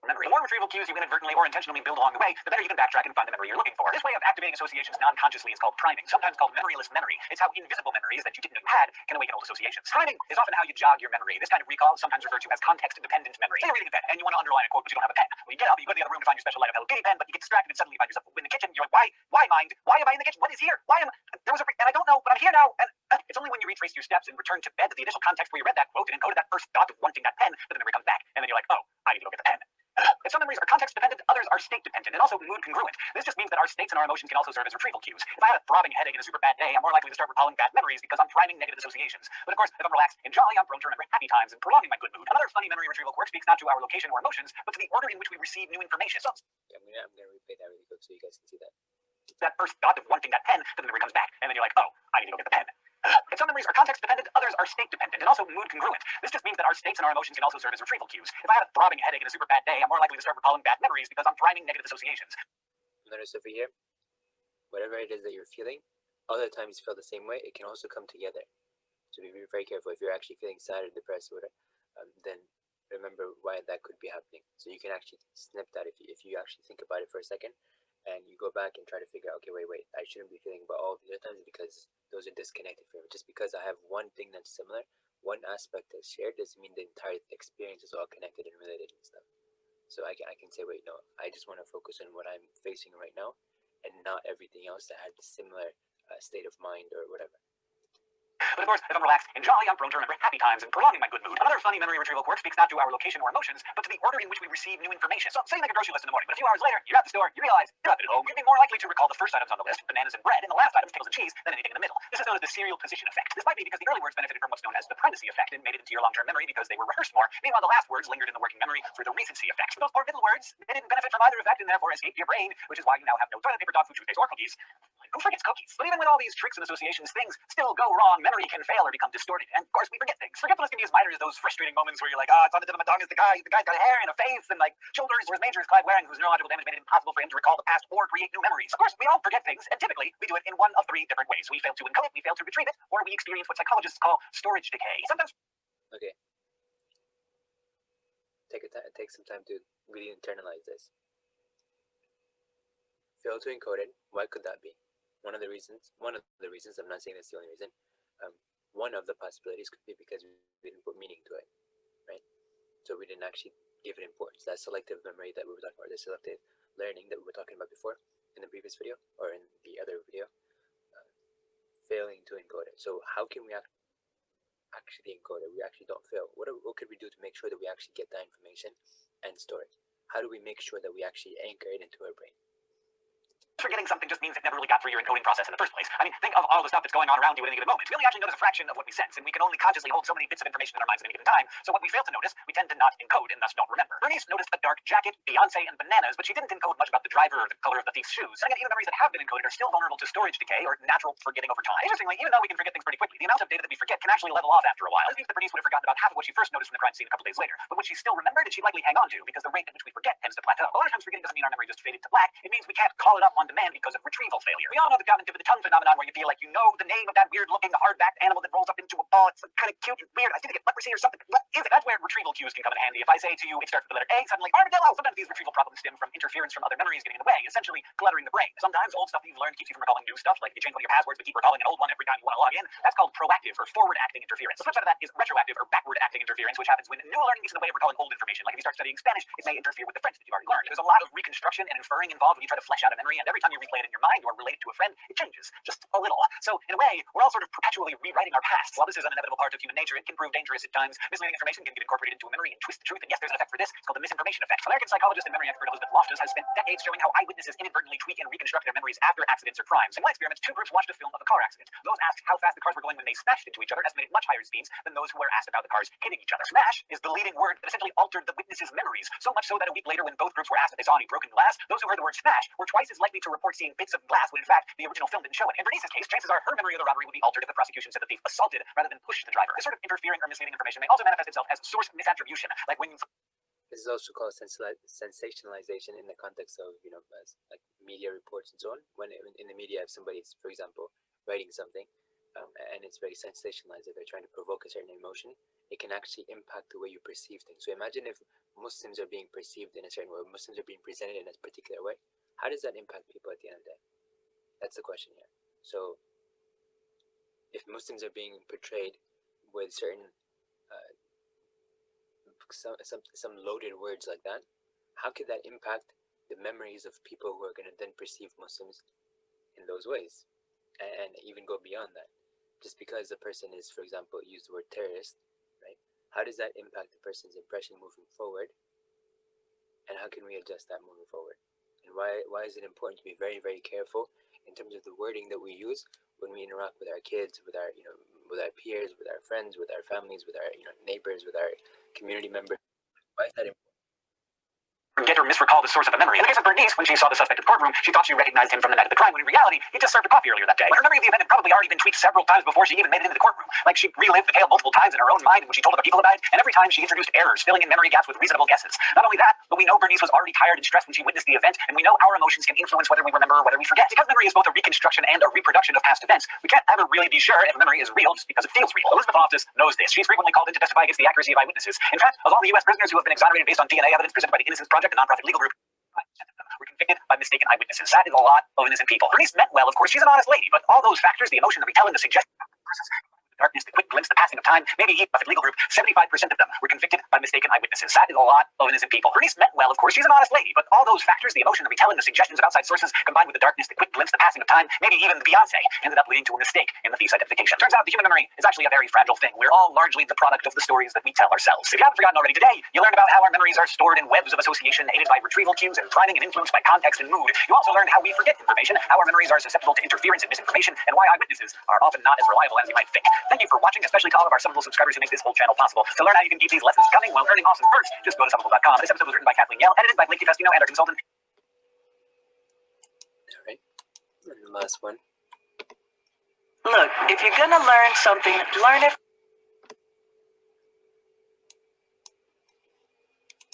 memory. The more retrieval cues you inadvertently or intentionally build along the way, the better you can backtrack and find the memory you're looking for. This way of activating associations non-consciously is called priming, sometimes called memoryless memory. It's how invisible memories that you didn't know you had can awaken old associations. Priming is often how you jog your memory. This kind of recall is sometimes referred to as context-dependent memory. Say you're reading a pen and you want to underline a quote, but you don't have a pen. Well, you get up, you go to the other room to find your special light of Hello Kitty pen, but you get distracted and suddenly you find yourself in the kitchen. You're like, why mind? Why am I in the kitchen? What is here? Why am there was a and I don't know, but I'm here now. And it's only when you retrace your steps and return to bed that the initial context where you read that quote and encoded that first thought of wanting that pen, that the memory comes back, and then you're like, oh, I need to go get the pen. If some memories are context-dependent, others are state-dependent, and also mood-congruent. This just means that our states and our emotions can also serve as retrieval cues. If I have a throbbing headache and a super bad day, I'm more likely to start recalling bad memories because I'm priming negative associations. But of course, if I'm relaxed and jolly, I'm prone to remember happy times and prolonging my good mood. Another funny memory retrieval quirk speaks not to our location or emotions, but to the order in which we receive new information. So, I'm gonna replay that really quick so you guys can see that. that first thought of wanting that pen, then the memory comes back, and then you're like, oh, I need to go get the pen. If some memories are context-dependent, others are state-dependent, and also mood-congruent. This just means that our states and our emotions can also serve as retrieval cues. If I have a throbbing headache and a super bad day, I'm more likely to start recalling bad memories because I'm priming negative associations. Notice over here, whatever it is that you're feeling, other times you feel the same way, it can also come together. So be very careful. If you're actually feeling sad or depressed or whatever, then remember why that could be happening. So you can actually snip that if you actually think about it for a second, and you go back and try to figure out, okay, wait, I shouldn't be feeling about all the other times because those are disconnected from me. Just because I have one thing that's similar, one aspect that's shared, doesn't mean the entire experience is all connected and related and stuff. So I can say, wait, no, I just want to focus on what I'm facing right now and not everything else that had a similar state of mind or whatever. But of course, if I'm relaxed and jolly, I'm prone to remember happy times and prolonging my good mood. Another funny memory retrieval quirk speaks not to our location or emotions, but to the order in which we receive new information. So say you make a grocery list in the morning, but a few hours later, you're at the store, you realize you're at home, you'd be more likely to recall the first items on the list, bananas and bread, and the last items, pickles and cheese, than anything in the middle. This is known as the serial position effect. This might be because the early words benefited from what's known as the primacy effect and made it into your long-term memory because they were rehearsed more. Meanwhile, the last words lingered in the working memory for the recency effect. Those poor middle words, they didn't benefit from either effect and therefore escaped your brain, which is why you now have no toilet paper, dog food, toothpaste, or cookies. Who forgets cookies? But even with all these tricks and associations, things still go wrong. Memory can fail or become distorted. And of course, we forget things. Forgetfulness can be as minor as those frustrating moments where you're like, it's on the tip of my tongue is the guy's got hair and a face and like shoulders, whereas major is Clive Waring, whose neurological damage made it impossible for him to recall the past or create new memories. Of course, we all forget things, and typically we do it in one of three different ways. We fail to encode it, we fail to retrieve it, or we experience what psychologists call storage decay. Sometimes. Okay. Take some time to really internalize this. Fail to encode it. Why could that be? One of the reasons, I'm not saying that's the only reason, one of the possibilities could be because we didn't put meaning to it, right? So we didn't actually give it importance. That selective memory that we were talking about, the selective learning that we were talking about before in the previous video, or in the other video, failing to encode it. So how can we actually encode it? We actually don't fail. What could we do to make sure that we actually get that information and store it? How do we make sure that we actually anchor it into our brain? Forgetting something just means it never really got through your encoding process in the first place. I mean, think of all the stuff that's going on around you at any given moment. We only actually notice a fraction of what we sense, and we can only consciously hold so many bits of information in our minds at any given time. So what we fail to notice, we tend to not encode and thus don't remember. Bernice noticed a dark jacket, Beyonce, and bananas, but she didn't encode much about the driver or the color of the thief's shoes. And even memories that have been encoded are still vulnerable to storage decay or natural forgetting over time. Interestingly, even though we can forget things pretty quickly, the amount of data that we forget can actually level off after a while. This means that Bernice would have forgotten about half of what she first noticed from the crime scene a couple days later. But what she still remembered, she'd likely hang on to because the rate at which we forget tends to plateau. A lot of times forgetting doesn't mean our memory just faded to black. It means we can't call it up on demand because of retrieval failure. We all know the cognitive of the tongue phenomenon where you feel like you know the name of that weird-looking hard-backed animal that rolls up into a ball. It's kind of cute and weird. I think they get leprosy or something. What is it? That's where retrieval cues can come in handy. If I say to you, it starts with the letter A, suddenly armadillo. Sometimes these retrieval problems stem from interference from other memories getting in the way, essentially cluttering the brain. Sometimes old stuff that you've learned keeps you from recalling new stuff, like if you change one of your passwords but keep recalling an old one every time you want to log in. That's called proactive or forward-acting interference. The flip side of that is retroactive or backward-acting interference, which happens when new learning gets in the way of recalling old information. Like if you start studying Spanish, it may interfere with the French that you've already learned. There's a lot of reconstruction and inferring involved when you try to flesh out a memory, and every time you replay it in your mind or relate it to a friend, it changes just a little. So in a way, we're all sort of perpetually rewriting our past. While this is an inevitable part of human nature, it can prove dangerous at times. Misleading information can get incorporated into a memory and twist the truth. And yes, there's an effect for this. It's called the misinformation effect. American psychologist and memory expert Elizabeth Loftus has spent decades showing how eyewitnesses inadvertently tweak and reconstruct their memories after accidents or crimes. In one experiment, two groups watched a film of a car accident. Those asked how fast the cars were going when they smashed into each other estimated much higher speeds than those who were asked about the cars hitting each other. Smash is the leading word that essentially altered the witnesses' memories, so much so that a week later, when both groups were asked if they saw any broken glass, those who heard the word smash were twice as likely to report seeing bits of glass when in fact the original film didn't show it. In Bernice's case, chances are her memory of the robbery would be altered if the prosecution said the thief assaulted rather than pushed the driver. This sort of interfering or misleading information may also manifest itself as source misattribution, like when This is also called sensationalization in the context of, like media reports and so on. When in the media, if somebody's, for example, writing something, and it's very sensationalized. If they're trying to provoke a certain emotion, it can actually impact the way you perceive things. So imagine if Muslims are being perceived in a certain way, Muslims are being presented in a particular way. How does that impact people at the end of the day? That's the question here. So if Muslims are being portrayed with certain some loaded words like that, how could that impact the memories of people who are going to then perceive Muslims in those ways, and even go beyond that? Just because the person is, for example, used the word terrorist, right? How does that impact the person's impression moving forward? And how can we adjust that moving forward? And why is it important to be very, very careful in terms of the wording that we use when we interact with our kids, with our, with our peers, with our friends, with our families, with our, neighbors, with our community members? Why is that important? Forget or misrecall the source of a memory. In the case of Bernice, when she saw the suspect in the courtroom, she thought she recognized him from the night of the crime, when in reality, he just served her coffee earlier that day. But her memory of the event had probably already been tweaked several times before she even made it into the courtroom. Like, she relived the tale multiple times in her own mind when she told other people about it, and every time she introduced errors, filling in memory gaps with reasonable guesses. Not only that, but we know Bernice was already tired and stressed when she witnessed the event, and we know our emotions can influence whether we remember or whether we forget. Because memory is both a reconstruction and a reproduction of past events, we can't ever really be sure if a memory is real just because it feels real. Elizabeth Loftus knows this. She's frequently called in to testify against the accuracy of eyewitnesses. In fact, of all the U.S. prisoners who have been exonerated based on DNA evidence presented by the Innocence Project, a nonprofit legal group, were convicted by mistaken eyewitnesses. That is a lot of innocent people. Bernice meant well, of course. She's an honest lady, but all those factors, the emotion, the retelling, the suggestion, the darkness, the quick glimpse, the passing of time, maybe even a legal group, 75% of them were convicted by mistaken eyewitnesses. That is a lot of innocent people. Bernice meant well, of course. She's an honest lady, but all those factors, the emotion, the retelling, the suggestions of outside sources, combined with the darkness, the quick glimpse, the passing of time, maybe even the Beyonce, ended up leading to a mistake in the thief's identification. Turns out the human memory is actually a very fragile thing. We're all largely the product of the stories that we tell ourselves. If you haven't forgotten already today, you learned about how our memories are stored in webs of association aided by retrieval cues and priming and influenced by context and mood. You also learned how we forget information, how our memories are susceptible to interference and misinformation, and why eyewitnesses are often not as reliable as you might think. Thank you for watching, especially to all of our Summable subscribers who make this whole channel possible. To learn how you can keep these lessons coming while earning awesome perks, just go to Summable.com. This episode was written by Kathleen Yell, edited by Blake DeFestino, and our consultant. Alright, and the last one. Look, if you're gonna learn something, learn it.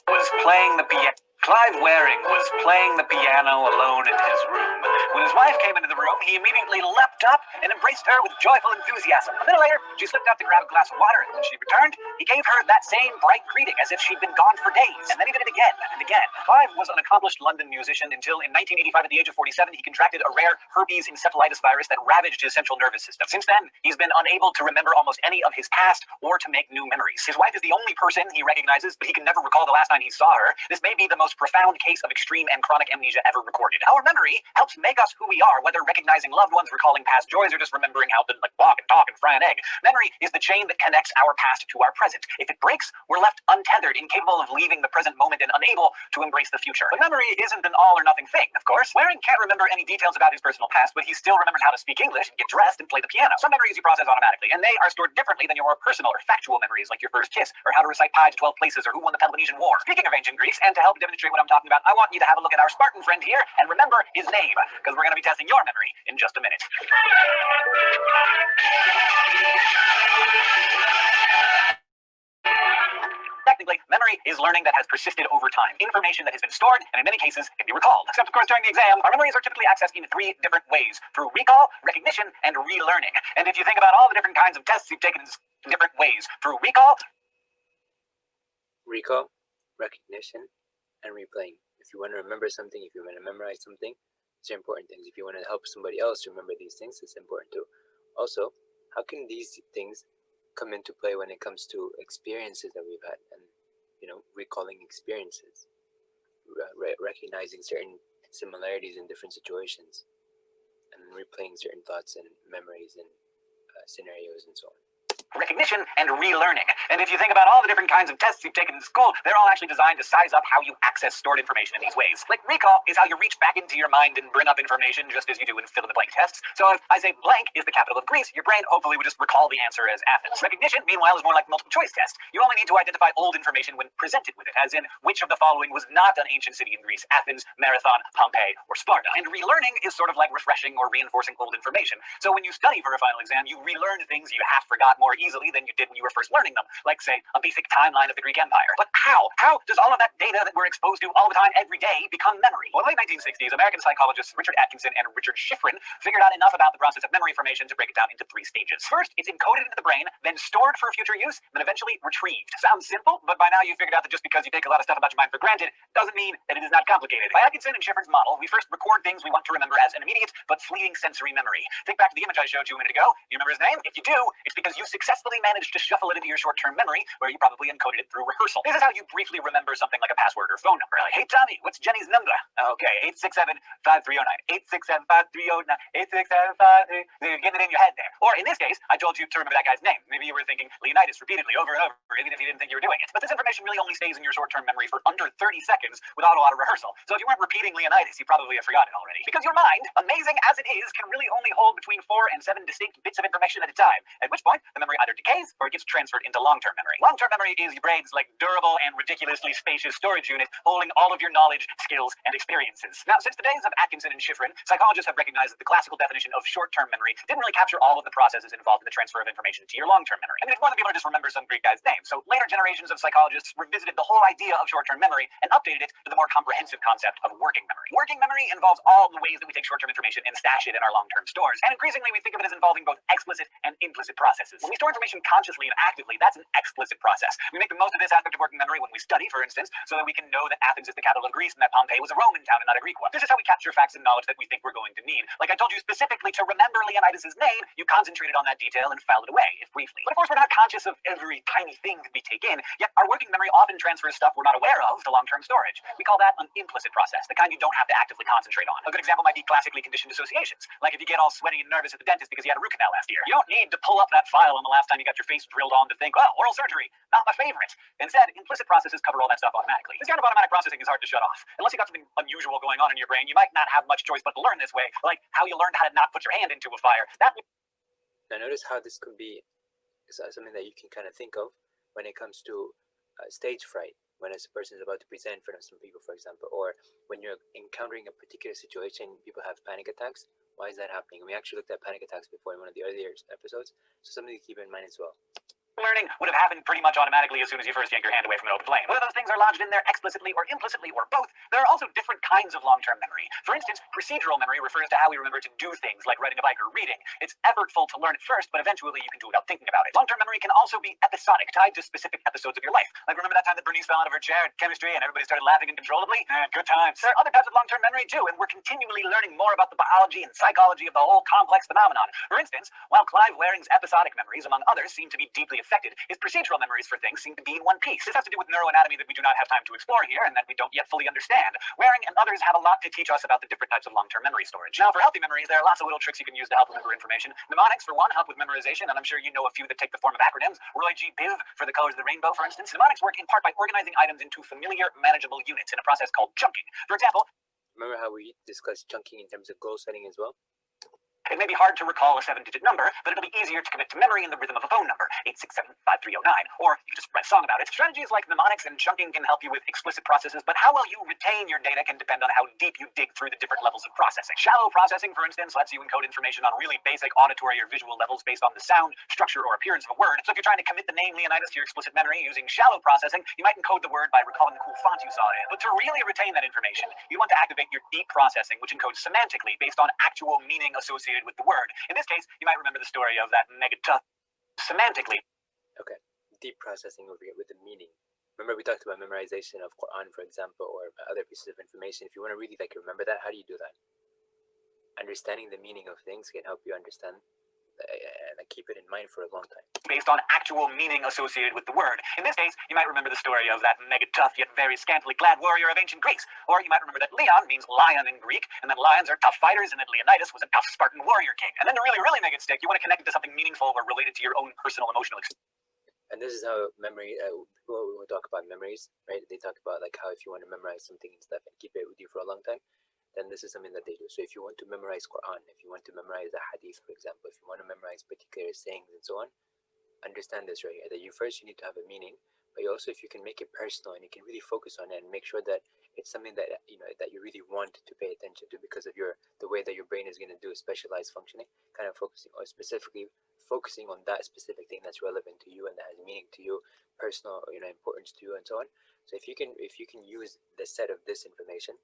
Was playing the piano. Clive Waring was playing the piano alone in his room. When his wife came into the room, he immediately leapt up and embraced her with joyful enthusiasm. A minute later, she slipped out to grab a glass of water, and when she returned, he gave her that same bright greeting as if she'd been gone for days. And then he did it again and again. Clive was an accomplished London musician until in 1985, at the age of 47, he contracted a rare herpes encephalitis virus that ravaged his central nervous system. Since then, he's been unable to remember almost any of his past or to make new memories. His wife is the only person he recognizes, but he can never recall the last time he saw her. This may be the most profound case of extreme and chronic amnesia ever recorded. Our memory helps make us who we are, whether recognizing loved ones, recalling past joys, or just remembering how to walk and talk and fry an egg. Memory is the chain that connects our past to our present. If it breaks, we're left untethered, incapable of leaving the present moment, and unable to embrace the future. But memory isn't an all or nothing thing, of course. Waring can't remember any details about his personal past, but he still remembers how to speak English, get dressed, and play the piano. Some memories you process automatically, and they are stored differently than your more personal or factual memories, like your first kiss, or how to recite pi to 12 places, or who won the Peloponnesian War. Speaking of ancient Greeks, and to help demonstrate what I'm talking about, I want you to have a look at our Spartan friend here and remember his name, because we're going to be testing your memory in just a minute. Technically, memory is learning that has persisted over time. Information that has been stored, and in many cases, can be recalled. Except, of course, during the exam, our memories are typically accessed in 3 different ways: through recall, recognition, and relearning. And if you think about all the different kinds of tests you've taken in different ways, through recall, recognition, and replaying. If you want to remember something, if you want to memorize something, these are important things. If you want to help somebody else remember these things, it's important too. Also, how can these things come into play when it comes to experiences that we've had, and recalling experiences, recognizing certain similarities in different situations, and replaying certain thoughts and memories and scenarios and so on. Recognition, and relearning. And if you think about all the different kinds of tests you've taken in school, they're all actually designed to size up how you access stored information in these ways. Like recall is how you reach back into your mind and bring up information just as you do in fill-in-the-blank tests. So if I say blank is the capital of Greece, your brain hopefully would just recall the answer as Athens. Recognition, meanwhile, is more like multiple choice test. You only need to identify old information when presented with it, as in which of the following was not an ancient city in Greece: Athens, Marathon, Pompeii, or Sparta. And relearning is sort of like refreshing or reinforcing old information. So when you study for a final exam, you relearn things you half forgot more easily than you did when you were first learning them, like, say, a basic timeline of the Greek Empire. But how? How does all of that data that we're exposed to all the time, every day, become memory? Well, in the late 1960s, American psychologists Richard Atkinson and Richard Schifrin figured out enough about the process of memory formation to break it down into 3 stages. First, it's encoded into the brain, then stored for future use, then eventually retrieved. Sounds simple, but by now you've figured out that just because you take a lot of stuff about your mind for granted doesn't mean that it is not complicated. By Atkinson and Schifrin's model, we first record things we want to remember as an immediate but fleeting sensory memory. Think back to the image I showed you a minute ago. You remember his name? If you do, it's because you successfully managed to shuffle it into your short-term memory, where you probably encoded it through rehearsal. This is how you briefly remember something like a password or phone number. Like, hey Tommy, what's Jenny's number? Okay, 867-5309. 867-5309. 867-5309. You're getting it in your head there. Or in this case, I told you to remember that guy's name. Maybe you were thinking Leonidas repeatedly over and over, even if you didn't think you were doing it. But this information really only stays in your short-term memory for under 30 seconds without a lot of rehearsal. So if you weren't repeating Leonidas, you probably have forgotten it already. Because your mind, amazing as it is, can really only hold between 4 and 7 distinct bits of information at a time, at which point the memory either decays or it gets transferred into long-term memory. Long-term memory is your brain's like durable and ridiculously spacious storage unit holding all of your knowledge, skills, and experiences. Now, since the days of Atkinson and Schifrin, psychologists have recognized that the classical definition of short-term memory didn't really capture all of the processes involved in the transfer of information to your long-term memory. I mean, it's more than being able to just remember some Greek guy's name. So later generations of psychologists revisited the whole idea of short-term memory and updated it to the more comprehensive concept of working memory. Working memory involves all the ways that we take short-term information and stash it in our long-term stores. And increasingly, we think of it as involving both explicit and implicit processes. When we store information consciously and actively, that's an explicit process. We make the most of this aspect of working memory when we study, for instance, so that we can know that Athens is the capital of Greece and that Pompeii was a Roman town and not a Greek one. This is how we capture facts and knowledge that we think we're going to need. Like I told you specifically to remember Leonidas' name, you concentrated on that detail and filed it away, if briefly. But of course, we're not conscious of every tiny thing that we take in, yet our working memory often transfers stuff we're not aware of to long-term storage. We call that an implicit process, the kind you don't have to actively concentrate on. A good example might be classically conditioned associations, like if you get all sweaty and nervous at the dentist because you had a root canal last year. You don't need to pull up that file on the last time you got your face drilled on to think, oh, oral surgery, not my favorite. Instead, implicit processes cover all that stuff automatically. This kind of automatic processing is hard to shut off. Unless you got something unusual going on in your brain, you might not have much choice but to learn this way, like how you learned how to not put your hand into a fire. Now notice how this could be something that you can kind of think of when it comes to stage fright, when a person is about to present in front of some people, for example, or when you're encountering a particular situation, people have panic attacks. Why is that happening? We actually looked at panic attacks before in one of the earlier episodes, so something to keep in mind as well. Learning would have happened pretty much automatically as soon as you first yank your hand away from an open flame. Whether those things are lodged in there explicitly or implicitly or both, there are also different kinds of long-term memory. For instance, procedural memory refers to how we remember to do things like riding a bike or reading. It's effortful to learn it first, but eventually you can do it without thinking about it. Long-term memory can also be episodic, tied to specific episodes of your life. Like remember that time that Bernice fell out of her chair in chemistry and everybody started laughing uncontrollably? Good times. There are other types of long-term memory too, and we're continually learning more about the biology and psychology of the whole complex phenomenon. For instance, while Clive Waring's episodic memories, among others, seem to be deeply affected, his procedural memories for things seem to be in one piece. This has to do with neuroanatomy that we do not have time to explore here and that we don't yet fully understand. Waring and others have a lot to teach us about the different types of long-term memory storage. Now, for healthy memories, there are lots of little tricks you can use to help remember information. Mnemonics, for one, help with memorization, and I'm sure you know a few that take the form of acronyms. Roy G. Biv for the colors of the rainbow, for instance. Mnemonics work in part by organizing items into familiar, manageable units in a process called chunking. For example, remember how we discussed chunking in terms of goal setting as well? It may be hard to recall a 7-digit number, but it'll be easier to commit to memory in the rhythm of a phone number, 867-5309, or you can just write a song about it. Strategies like mnemonics and chunking can help you with explicit processes, but how well you retain your data can depend on how deep you dig through the different levels of processing. Shallow processing, for instance, lets you encode information on really basic auditory or visual levels based on the sound, structure, or appearance of a word. So if you're trying to commit the name Leonidas to your explicit memory using shallow processing, you might encode the word by recalling the cool font you saw it in. But to really retain that information, you want to activate your deep processing, which encodes semantically based on actual meaning associated with the word. In this case, you might remember the story of that mega semantically. Okay, deep processing over here with the meaning. Remember we talked about memorization of Quran, for example, or other pieces of information. If you want to really remember that, how do you do that? Understanding the meaning of things can help you understand and keep it in mind for a long time. Based on actual meaning associated with the word. In this case, you might remember the story of that mega tough yet very scantily clad warrior of ancient Greece. Or you might remember that Leon means lion in Greek, and that lions are tough fighters, and that Leonidas was a tough Spartan warrior king. And then to really make it stick, you want to connect it to something meaningful or related to your own personal emotional experience. And this is how memory, people will talk about memories, right? They talk about like how if you want to memorize something and stuff and keep it with you for a long time, then this is something that they do. So if you want to memorize Quran, if you want to memorize the hadith, for example, if you want to memorize particular sayings and so on, understand this right here, that you need to have a meaning, but you also, if you can make it personal and you can really focus on it and make sure that it's something that that you really want to pay attention to because of the way that your brain is going to do specialized functioning, kind of focusing or specifically focusing on that specific thing that's relevant to you and that has meaning to you, personal importance to you, and so on. So if you can use the set of this information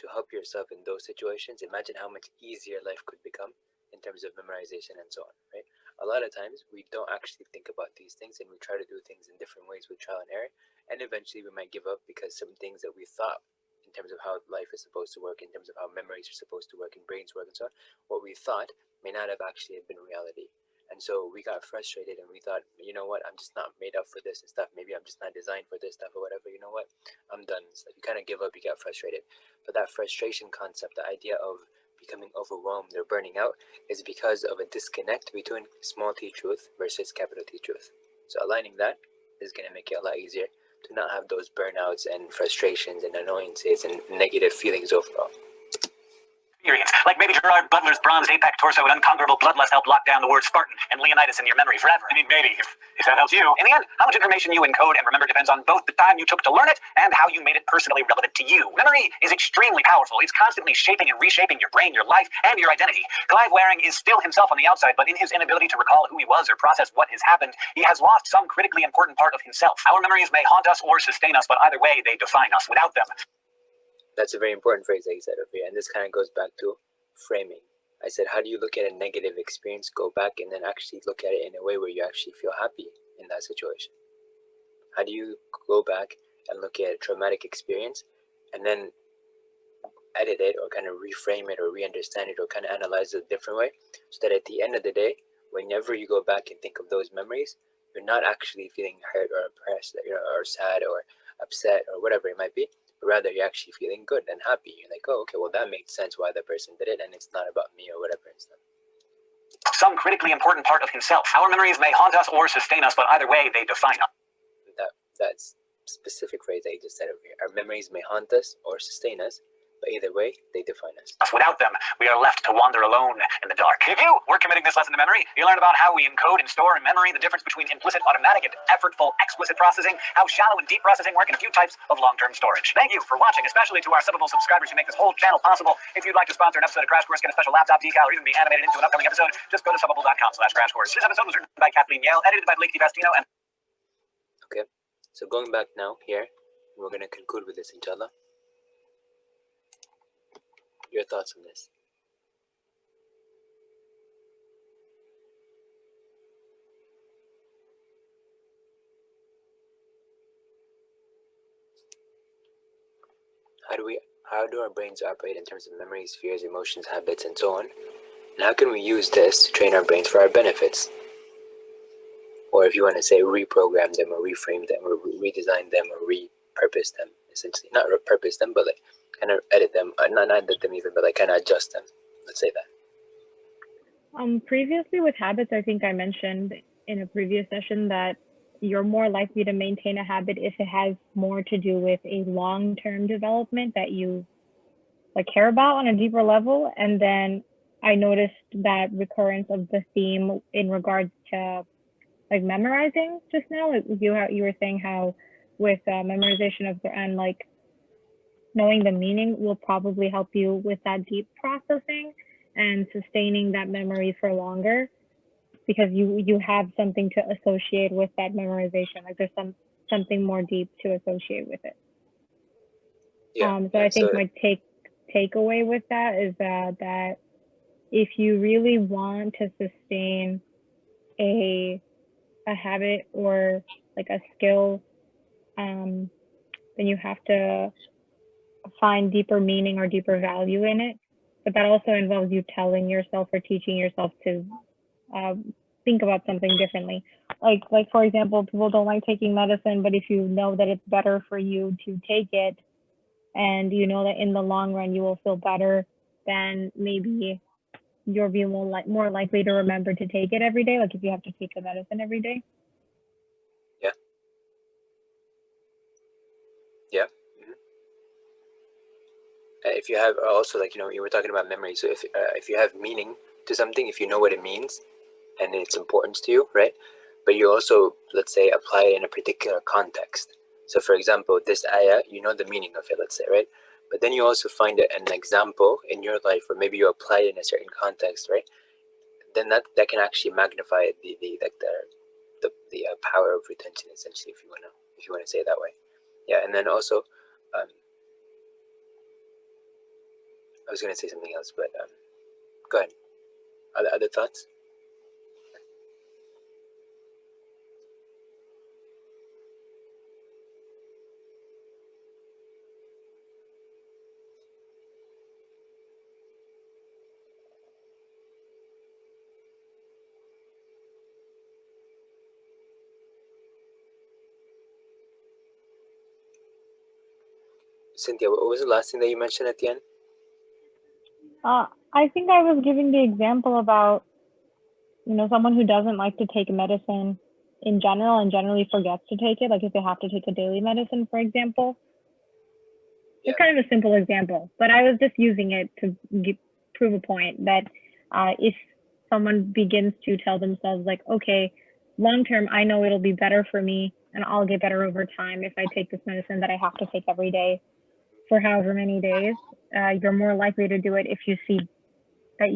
to help yourself in those situations, imagine how much easier life could become in terms of memorization and so on, right? A lot of times we don't actually think about these things and we try to do things in different ways with trial and error, and eventually we might give up because some things that we thought in terms of how life is supposed to work, in terms of how memories are supposed to work and brains work and so on, what we thought may not have actually been reality. And so we got frustrated and we thought, you know what, I'm just not made up for this and stuff. Maybe I'm just not designed for this stuff or whatever. You know what, I'm done. So you kind of give up, you get frustrated. But that frustration concept, the idea of becoming overwhelmed or burning out, is because of a disconnect between small t truth versus capital T truth. So aligning that is going to make it a lot easier to not have those burnouts and frustrations and annoyances and negative feelings overall. Like maybe Gerard Butler's bronzed apex torso and unconquerable bloodlust helped lock down the word Spartan and Leonidas in your memory forever. I mean, maybe, if that helps you. In the end, how much information you encode and remember depends on both the time you took to learn it and how you made it personally relevant to you. Memory is extremely powerful. It's constantly shaping and reshaping your brain, your life, and your identity. Clive Waring is still himself on the outside, but in his inability to recall who he was or process what has happened, he has lost some critically important part of himself. Our memories may haunt us or sustain us, but either way, they define us. Without them. That's a very important phrase that you said over here, and this kind of goes back to framing. I said, how do you look at a negative experience, go back and then actually look at it in a way where you actually feel happy in that situation? How do you go back and look at a traumatic experience and then edit it or kind of reframe it or re-understand it or kind of analyze it a different way, so that at the end of the day, whenever you go back and think of those memories, you're not actually feeling hurt or oppressed, or sad or upset or whatever it might be, but rather you're actually feeling good and happy. You're like, oh, okay, well, that makes sense why that person did it, and it's not about me or whatever and stuff. Some critically important part of himself. Our memories may haunt us or sustain us, but either way, they define us. That's specific phrase that you just said over here. Our memories may haunt us or sustain us, but either way, they define us. Without them, we are left to wander alone in the dark. If you were committing this lesson to memory, you learn about how we encode and store in memory, the difference between implicit, automatic, and effortful, explicit processing, how shallow and deep processing work, and a few types of long-term storage. Thank you for watching, especially to our subbable subscribers who make this whole channel possible. If you'd like to sponsor an episode of Crash Course, get a special laptop decal, or even be animated into an upcoming episode, just go to subbable.com/Crash Course. This episode was written by Kathleen Yale, edited by Blake DiBastino, and... Okay, so going back now here, we're going to conclude with this, inshallah. Your thoughts on this? How do our brains operate in terms of memories, fears, emotions, habits, and so on? And how can we use this to train our brains for our benefits? Or if you want to say reprogram them or reframe them or redesign them or repurpose them, essentially. Not repurpose them, but like kind of edit them, not edit them even, but like kind of adjust them. Let's say that. Previously with habits, I think I mentioned in a previous session that you're more likely to maintain a habit if it has more to do with a long-term development that you like care about on a deeper level. And then I noticed that recurrence of the theme in regards to like memorizing just now. You were saying how with memorization of and like knowing the meaning will probably help you with that deep processing and sustaining that memory for longer, because you have something to associate with that memorization. Like there's something more deep to associate with it. Yeah. So I think my takeaway with that is that if you really want to sustain a habit or like a skill, then you have to find deeper meaning or deeper value in it. But that also involves you telling yourself or teaching yourself to think about something differently. Like for example, people don't like taking medicine, but if you know that it's better for you to take it, and you know that in the long run you will feel better, then maybe you'll be more likely to remember to take it every day. Like if you have to take the medicine every day. Yeah. Yeah. Mm-hmm. If you have also, like, you were talking about memory. So if you have meaning to something, if you know what it means and its importance to you, right? But you also, let's say, apply it in a particular context. So for example, this ayah, you know the meaning of it, let's say, right? But then you also find an example in your life, or maybe you apply it in a certain context, right? Then that can actually magnify the power of retention, essentially, if you wanna say it that way. Yeah, and then also, I was gonna say something else, but go ahead. Other thoughts? Cynthia, what was the last thing that you mentioned at the end? I think I was giving the example about, someone who doesn't like to take medicine in general and generally forgets to take it, like if they have to take a daily medicine, for example. Yeah. It's kind of a simple example, but I was just using it to prove a point that if someone begins to tell themselves like, okay, long term, I know it'll be better for me and I'll get better over time if I take this medicine that I have to take every day for however many days, you're more likely to do it if you see that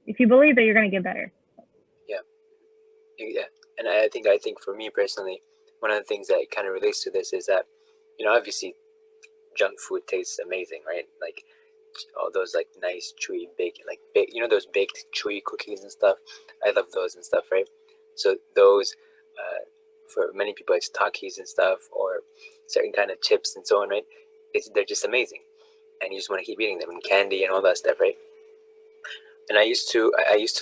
if you believe that you're going to get better. Yeah, and I think for me personally, one of the things that kind of relates to this is that, obviously, junk food tastes amazing, right? Like all those like nice chewy those baked chewy cookies and stuff. I love those and stuff, right? So those, for many people, it's Takis and stuff, or certain kind of chips and so on, right? They're just amazing, and you just want to keep eating them, and candy and all that stuff, right? And I used to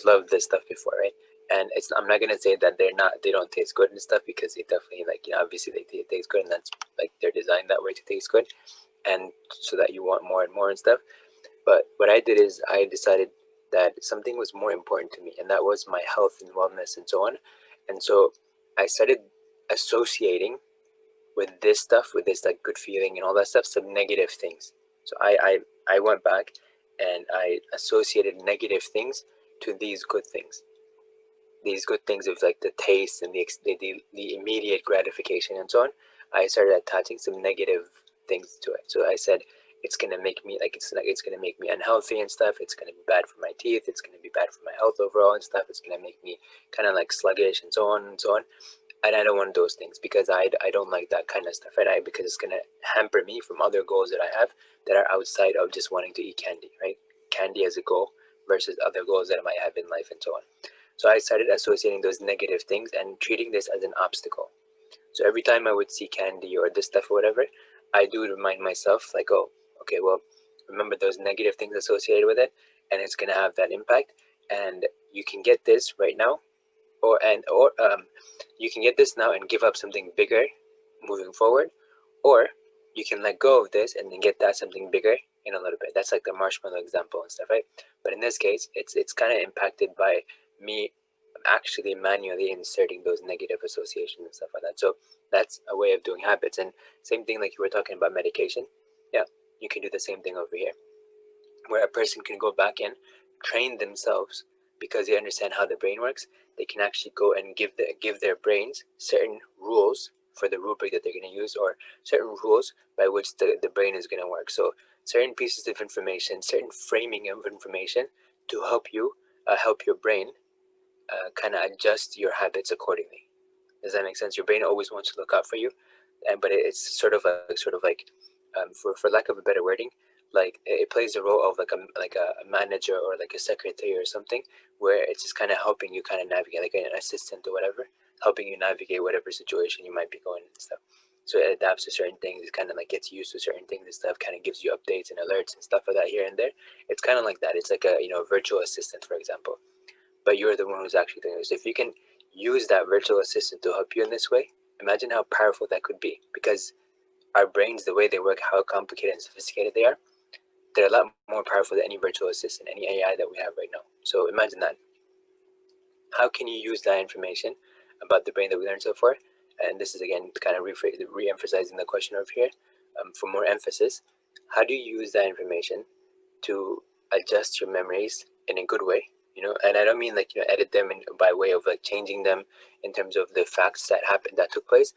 love this stuff before, right? And I'm not gonna say that they don't taste good and stuff, because they definitely, obviously they taste good, and that's like they're designed that way to taste good, and so that you want more and more and stuff. But what I did is I decided that something was more important to me, and that was my health and wellness and so on. And so I started associating with this stuff, with this like good feeling and all that stuff, some negative things. So I went back and I associated negative things to these good things. These good things of like the taste and the immediate gratification and so on. I started attaching some negative things to it. So I said, it's gonna make me it's gonna make me unhealthy and stuff. It's gonna be bad for my teeth. It's gonna be bad for my health overall and stuff. It's gonna make me kind of like sluggish and so on and so on. And I don't want those things, because I don't like that kind of stuff, right? Because it's gonna hamper me from other goals that I have that are outside of just wanting to eat candy, right? Candy as a goal versus other goals that I might have in life and so on. So I started associating those negative things and treating this as an obstacle. So every time I would see candy or this stuff or whatever, I do remind myself like, oh, okay, well, remember those negative things associated with it, and it's gonna have that impact. And you can get this right now, or you can get this now and give up something bigger moving forward, or you can let go of this and then get that something bigger in a little bit. That's like the marshmallow example and stuff, right? But in this case, it's kind of impacted by me actually manually inserting those negative associations and stuff like that. So that's a way of doing habits. And same thing, like you were talking about medication. Yeah, you can do the same thing over here, where a person can go back and train themselves, because they understand how the brain works. They can actually go and give their brains certain rules for the rubric that they're going to use, or certain rules by which the brain is going to work. So certain pieces of information, certain framing of information, to help your brain kind of adjust your habits accordingly. Does that make sense? Your brain always wants to look out for you, but it's sort of like for lack of a better wording, like it plays the role of like a manager or like a secretary or something, where it's just kind of helping you kind of navigate, like an assistant or whatever, helping you navigate whatever situation you might be going and stuff. So it adapts to certain things. It kind of like gets used to certain things and stuff. Kind of gives you updates and alerts and stuff like that here and there. It's kind of like that. It's like a virtual assistant, for example, but you're the one who's actually doing this. If you can use that virtual assistant to help you in this way, imagine how powerful that could be. Because our brains, the way they work, how complicated and sophisticated they are, they're a lot more powerful than any virtual assistant, any AI that we have right now. So imagine that. How can you use that information about the brain that we learned so far? And this is again kind of re-emphasizing the question over here, for more emphasis. How do you use that information to adjust your memories in a good way? And I don't mean edit them by way of like changing them in terms of the facts that took place,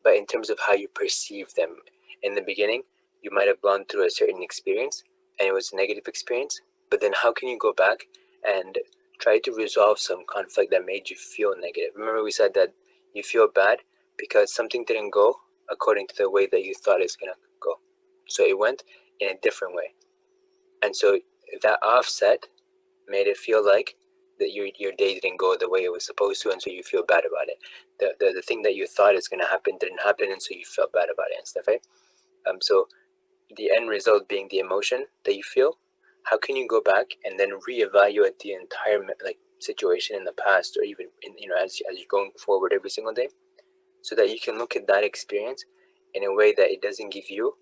but in terms of how you perceive them. In the beginning, you might have gone through a certain experience and it was a negative experience, but then how can you go back and try to resolve some conflict that made you feel negative? Remember we said that you feel bad because something didn't go according to the way that you thought it's gonna go. So it went in a different way. And so that offset made it feel like that your day didn't go the way it was supposed to, and so you feel bad about it. The thing that you thought is gonna happen didn't happen, and so you felt bad about it and stuff, right? So the end result being the emotion that you feel, how can you go back and then reevaluate the entire situation in the past, or even in, as you're going forward every single day, so that you can look at that experience in a way that it doesn't give you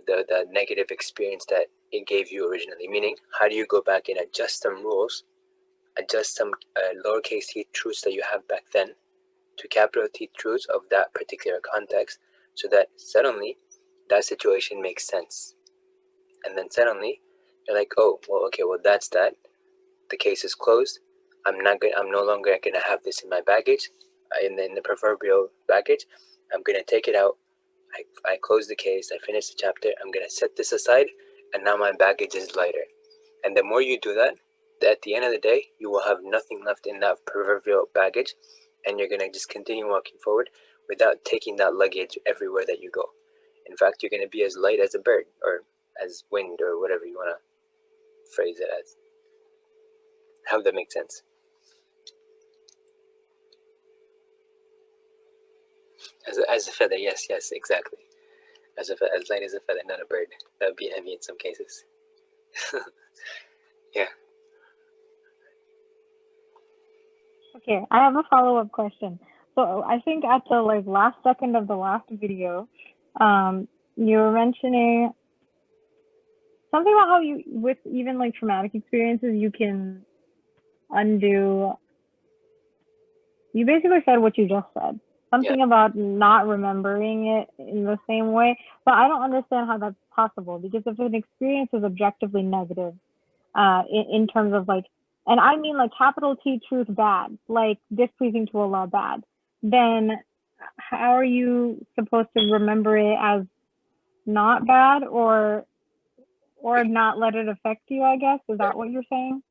the negative experience that it gave you originally. Meaning, how do you go back and adjust some rules, adjust some lowercase t truths that you have back then to capital T truths of that particular context, so that suddenly that situation makes sense. And then suddenly you're like, oh, well, okay, well, that's that. The case is closed. I'm no longer gonna have this in my baggage, in the proverbial baggage. I'm gonna take it out. I close the case. I finish the chapter. I'm gonna set this aside, and now my baggage is lighter. And the more you do that, at the end of the day, you will have nothing left in that proverbial baggage, and you're gonna just continue walking forward without taking that luggage everywhere that you go. In fact, you're gonna be as light as a bird, or as wind, or whatever you wanna phrase it as. How would that make sense? As a feather, yes, exactly. As light as a feather, not a bird. That would be heavy in some cases. Yeah. Okay, I have a follow-up question. So I think at the last second of the last video, you were mentioning something about how you, with even traumatic experiences, you can undo. You basically said what you just said. Something about not remembering it in the same way, but I don't understand how that's possible, because if an experience is objectively negative, in terms of and I mean capital T truth bad, displeasing to Allah bad, then how are you supposed to remember it as not bad, or not let it affect you, I guess? Is that what you're saying?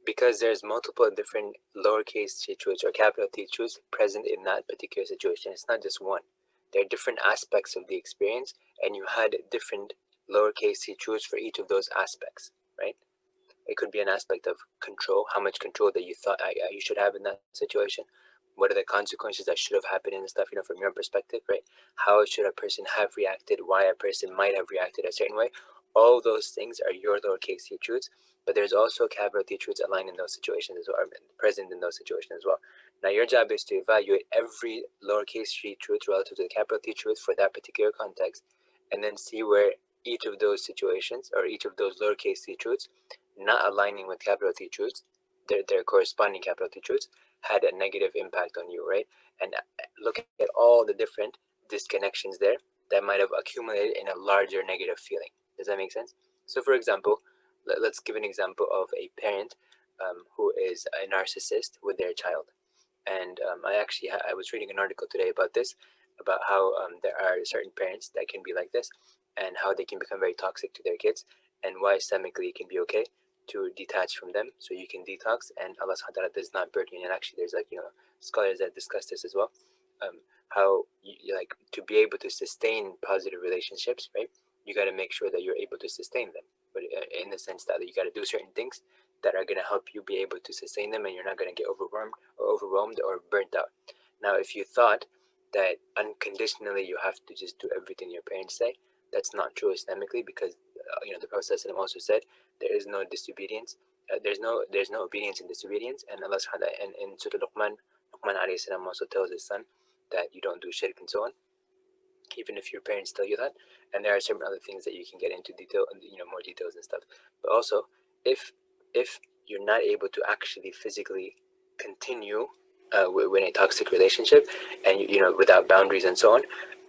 Because there's multiple different lowercase t truths or capital T truths present in that particular situation. It's not just one. There are different aspects of the experience, and you had different lowercase t truths for each of those aspects, right? It could be an aspect of control, how much control that you thought you should have in that situation. What are the consequences that should have happened and stuff, from your perspective, right? How should a person have reacted? Why a person might have reacted a certain way? All those things are your lowercase t truths, but there's also capital T truths aligned in those situations as well, or present in those situations as well. Now your job is to evaluate every lowercase t truth relative to the capital T truth for that particular context, and then see where each of those situations, or each of those lowercase t truths, not aligning with capital T truths, their corresponding capital T truths, had a negative impact on you, right? And look at all the different disconnections there that might have accumulated in a larger negative feeling. Does that make sense? So for example, let's give an example of a parent who is a narcissist with their child. And I was reading an article today about this, about how there are certain parents that can be like this, and how they can become very toxic to their kids, and why Islamically it can be okay to detach from them, so you can detox, and Allah subhanahu wa ta'ala does not burden you. And actually there's scholars that discuss this as well, how you to be able to sustain positive relationships, right? You got to make sure that you're able to sustain them, but in the sense that you got to do certain things that are going to help you be able to sustain them, and you're not going to get overwhelmed or burnt out. Now if you thought that unconditionally you have to just do everything your parents say, that's not true Islamically, because the Prophet also said there is no disobedience. There's no obedience in disobedience, and Allah subhanahu wa ta'ala in Surah Luqman alayhi salam also tells his son that you don't do shirk and so on, even if your parents tell you that. And there are certain other things that you can get into detail, more details and stuff. But also, if you're not able to actually physically continue in a toxic relationship, and without boundaries and so on,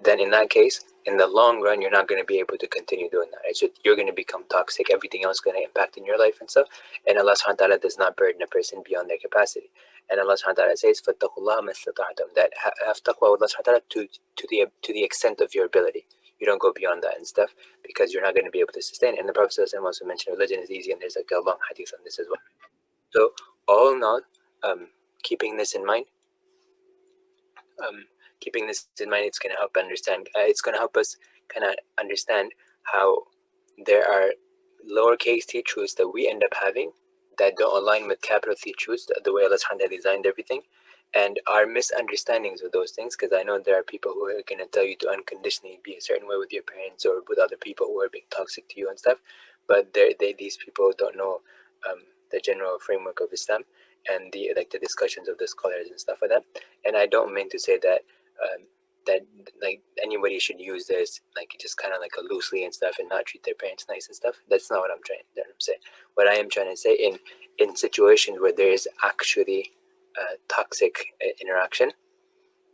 then in that case in the long run, you're not going to be able to continue doing that. Right? So you're going to become toxic. Everything else is going to impact in your life and stuff. And Allah subhanahu wa ta'ala does not burden a person beyond their capacity. And Allah subhanahu wa ta'ala says, فَاتَّقُوا اللَّهَ مَا اسْتَطَعْتُمْ, that have taqwa with Allah subhanahu wa ta'ala to the extent of your ability. You don't go beyond that and stuff, because you're not going to be able to sustain it. And the Prophet also mentioned religion is easy, and there's like a long hadith on this as well. So all in all, keeping this in mind, it's going to help understand. It's going to help us kind of understand how there are lowercase t truths that we end up having that don't align with capital T truths, the way Allah subhanahu wa ta'ala designed everything, and our misunderstandings of those things. Because I know there are people who are going to tell you to unconditionally be a certain way with your parents or with other people who are being toxic to you and stuff, but these people don't know the general framework of Islam and the discussions of the scholars and stuff like that. And I don't mean to say that that like anybody should use this like just kind of like a loosely and stuff and not treat their parents nice and stuff. That's not what I'm trying to say. What I am trying to say, in situations where there is actually toxic interaction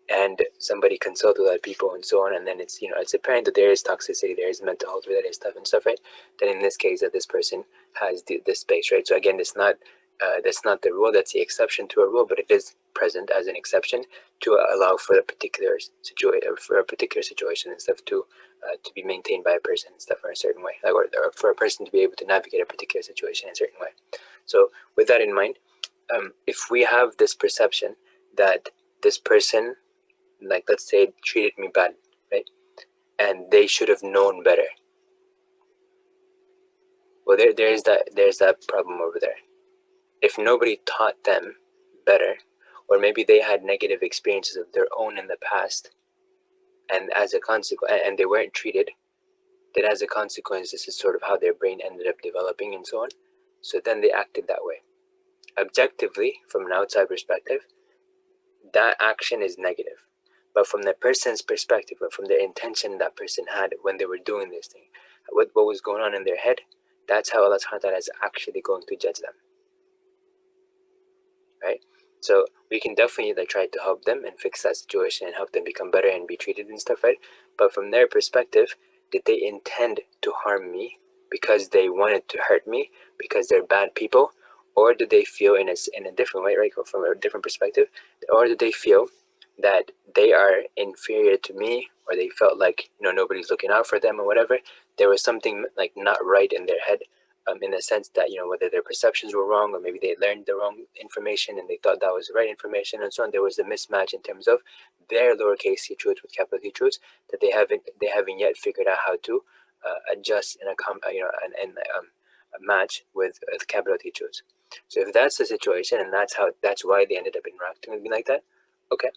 and somebody consults with other people and so on, and then it's it's apparent that there is toxicity, there is mental health related stuff and stuff, right? Then in this case that this person has this space, right? So again, that's not the rule, that's the exception to a rule, but it is present as an exception to allow for a particular situation and stuff to be maintained by a person and stuff in a certain way, like, or for a person to be able to navigate a particular situation in a certain way. So with that in mind, if we have this perception that this person, like let's say, treated me bad, right, and they should have known better, well, there's that problem over there. If nobody taught them better, or maybe they had negative experiences of their own in the past, and as a consequence, and they weren't treated, then as a consequence, this is sort of how their brain ended up developing and so on. So then they acted that way. Objectively, from an outside perspective, that action is negative. But from the person's perspective, or from the intention that person had when they were doing this thing, what was going on in their head, that's how Allah subhanahu wa ta'ala is actually going to judge them. Right? So we can definitely try to help them and fix that situation and help them become better and be treated and stuff, right? But from their perspective, did they intend to harm me because they wanted to hurt me because they're bad people? Or did they feel in a different way, right, or from a different perspective, or did they feel that they are inferior to me, or they felt like nobody's looking out for them or whatever? There was something like not right in their head, in the sense that whether their perceptions were wrong, or maybe they learned the wrong information and they thought that was the right information and so on. There was a mismatch in terms of their lowercase c truths with capital T truths that they haven't yet figured out how to adjust and match with capital T truths. So if that's the situation, and that's why they ended up interacting with me like that, okay,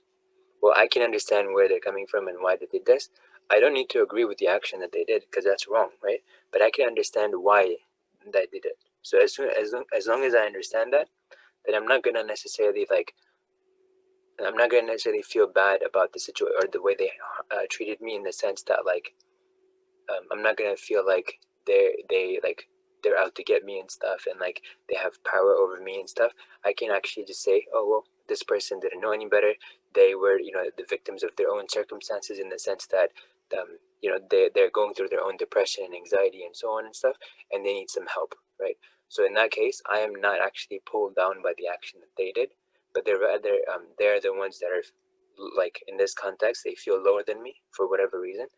well, I can understand where they're coming from and why they did this. I don't need to agree with the action that they did, because that's wrong, right? But I can understand why they did it. So as long as I understand that, then I'm not gonna necessarily feel bad about the situation or the way they treated me, in the sense that I'm not gonna feel like they're out to get me and stuff, and like they have power over me and stuff. I can actually just say, oh well, this person didn't know any better. They were the victims of their own circumstances, in the sense that they're going through their own depression and anxiety and so on and stuff, and they need some help, right? So in that case, I am not actually pulled down by the action that they did, but they're rather they're the ones that are, like in this context, they feel lower than me for whatever reason,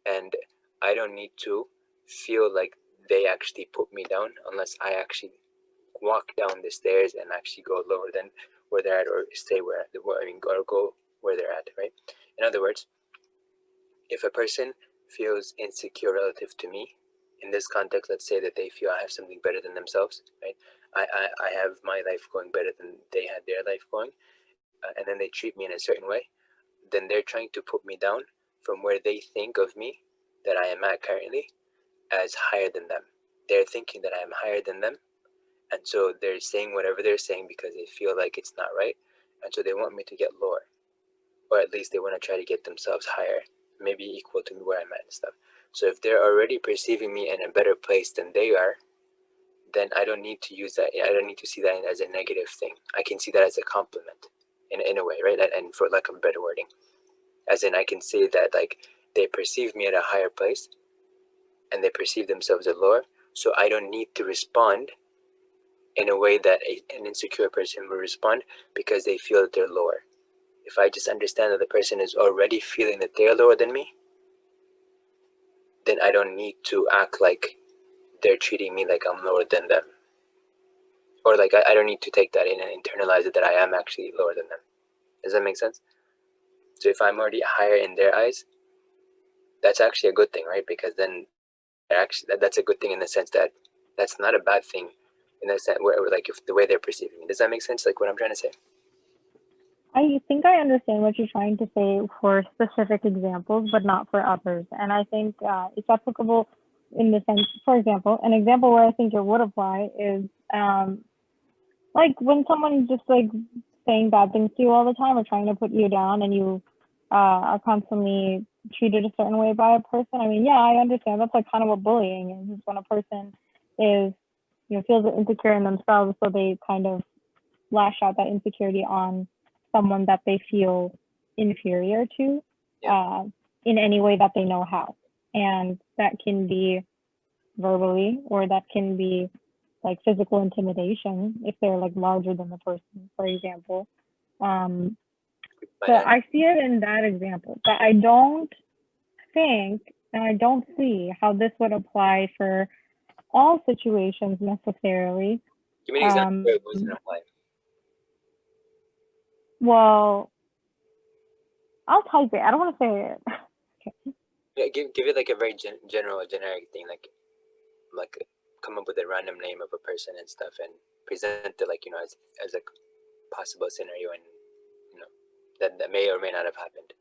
and I don't need to feel like they actually put me down unless I actually walk down the stairs and actually go lower than where they're at, or stay or go where they're at, right? In other words, if a person feels insecure relative to me, in this context, let's say that they feel I have something better than themselves, right? I have my life going better than they had their life going, and then they treat me in a certain way, then they're trying to put me down from where they think of me that I am at currently as higher than them. They're thinking that I am higher than them, and so they're saying whatever they're saying because they feel like it's not right, and so they want me to get lower, or at least they want to try to get themselves higher, maybe equal to where I'm at and stuff. So if they're already perceiving me in a better place than they are, then I don't need to use that. I don't need to see that as a negative thing. I can see that as a compliment in a way, right? And for lack of better wording, as in I can say that they perceive me at a higher place and they perceive themselves as lower, so I don't need to respond in a way that an insecure person will respond because they feel that they're lower. If I just understand that the person is already feeling that they're lower than me, then I don't need to act like they're treating me like I'm lower than them. Or like I don't need to take that in and internalize it that I am actually lower than them. Does that make sense? So if I'm already higher in their eyes, that's actually a good thing, right? Because then actually that's a good thing in the sense that that's not a bad thing in the sense where like if the way they're perceiving me. Does that make sense? Like what I'm trying to say? I think I understand what you're trying to say for specific examples, but not for others. And I think it's applicable in the sense, for example, an example where I think it would apply is like when someone's just like saying bad things to you all the time or trying to put you down and you are constantly treated a certain way by a person. I mean, yeah, I understand. That's like kind of what bullying is. It's when a person is, feels insecure in themselves, so they kind of lash out that insecurity on someone that they feel inferior to in any way that they know how. And that can be verbally, or that can be like physical intimidation if they're like larger than the person, for example. So I see it in that example, but I don't think, and I don't see how this would apply for all situations necessarily. Give me an example where it doesn't apply. Well, I'll type it. I don't want to say it. Okay. Yeah, give it like a very general, generic thing, like come up with a random name of a person and stuff, and present it like as a possible scenario, and that may or may not have happened.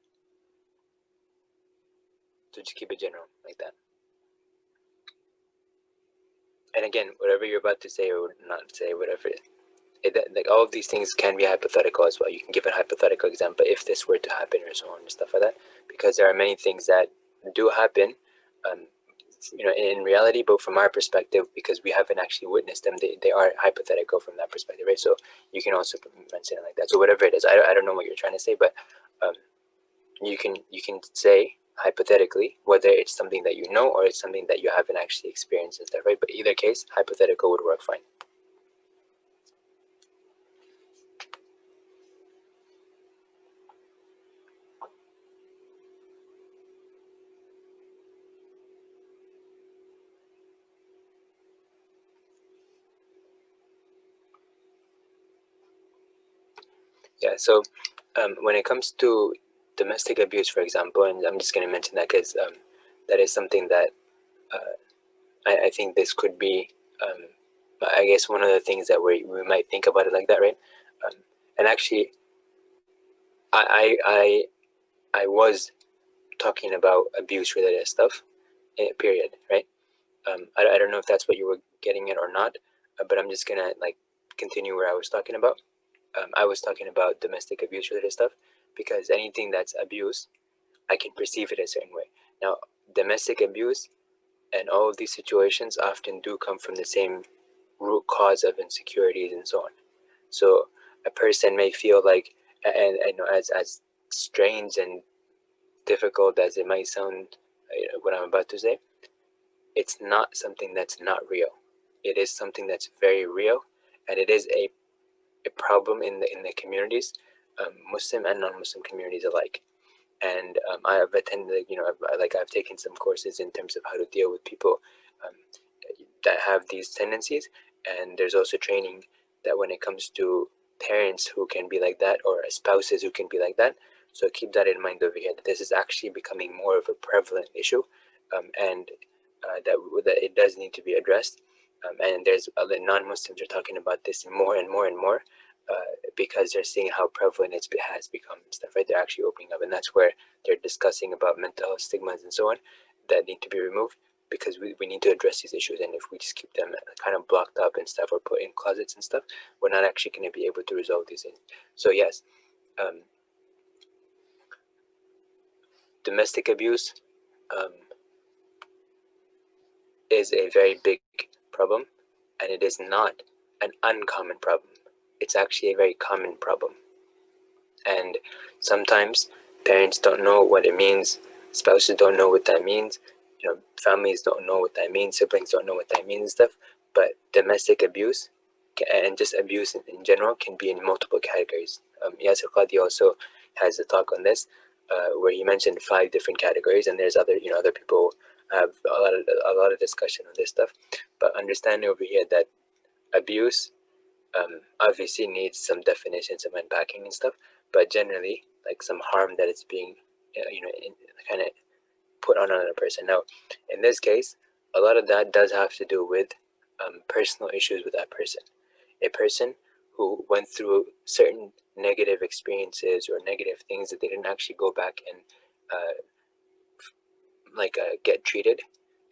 So just keep it general like that. And again, whatever you're about to say or not say, whatever, like all of these things can be hypothetical as well. You can give a hypothetical example if this were to happen or so on and stuff like that, because there are many things that do happen, in reality, but from our perspective, because we haven't actually witnessed them, they are hypothetical from that perspective, right? So you can also mention it like that. So whatever it is, I don't know what you're trying to say, but you can say hypothetically whether it's something that you know or it's something that you haven't actually experienced and stuff, right? But either case, hypothetical would work fine. Yeah, so when it comes to domestic abuse, for example, and I'm just going to mention that because that is something that I think this could be, I guess, one of the things that we might think about it like that, right? And actually, I was talking about abuse-related stuff, period, right? I don't know if that's what you were getting at or not, but I'm just going to continue where I was talking about. I was talking about domestic abuse related stuff, because anything that's abuse, I can perceive it a certain way. Now, domestic abuse and all of these situations often do come from the same root cause of insecurities and so on. So a person may feel like, and as strange and difficult as it might sound, what I'm about to say, it's not something that's not real. It is something that's very real, and it is a problem in the communities, Muslim and non-Muslim communities alike. And I have attended, I've taken some courses in terms of how to deal with people that have these tendencies. And there's also training that when it comes to parents who can be like that, or spouses who can be like that. So keep that in mind over here, that this is actually becoming more of a prevalent issue, and that it does need to be addressed. And there's non-Muslims are talking about this more and more and more, because they're seeing how prevalent it has become and stuff, right? They're actually opening up, and that's where they're discussing about mental health stigmas and so on that need to be removed, because we need to address these issues. And if we just keep them kind of blocked up and stuff, or put in closets and stuff, we're not actually going to be able to resolve these things. So yes, domestic abuse is a very big problem, and it is not an uncommon problem. It's actually a very common problem. And sometimes parents don't know what it means spouses don't know what that means, families don't know what that means, siblings don't know what that means and stuff. But domestic abuse and just abuse in general can be in multiple categories. Yasir Qadi also has a talk on this, where he mentioned 5 different categories, and there's other people have a lot of discussion on this stuff. But understanding over here that abuse obviously needs some definition, some unpacking and stuff, but generally like some harm that it's being kind of put on another person. Now in this case, a lot of that does have to do with personal issues with that person. A person who went through certain negative experiences or negative things that they didn't actually go back and get treated,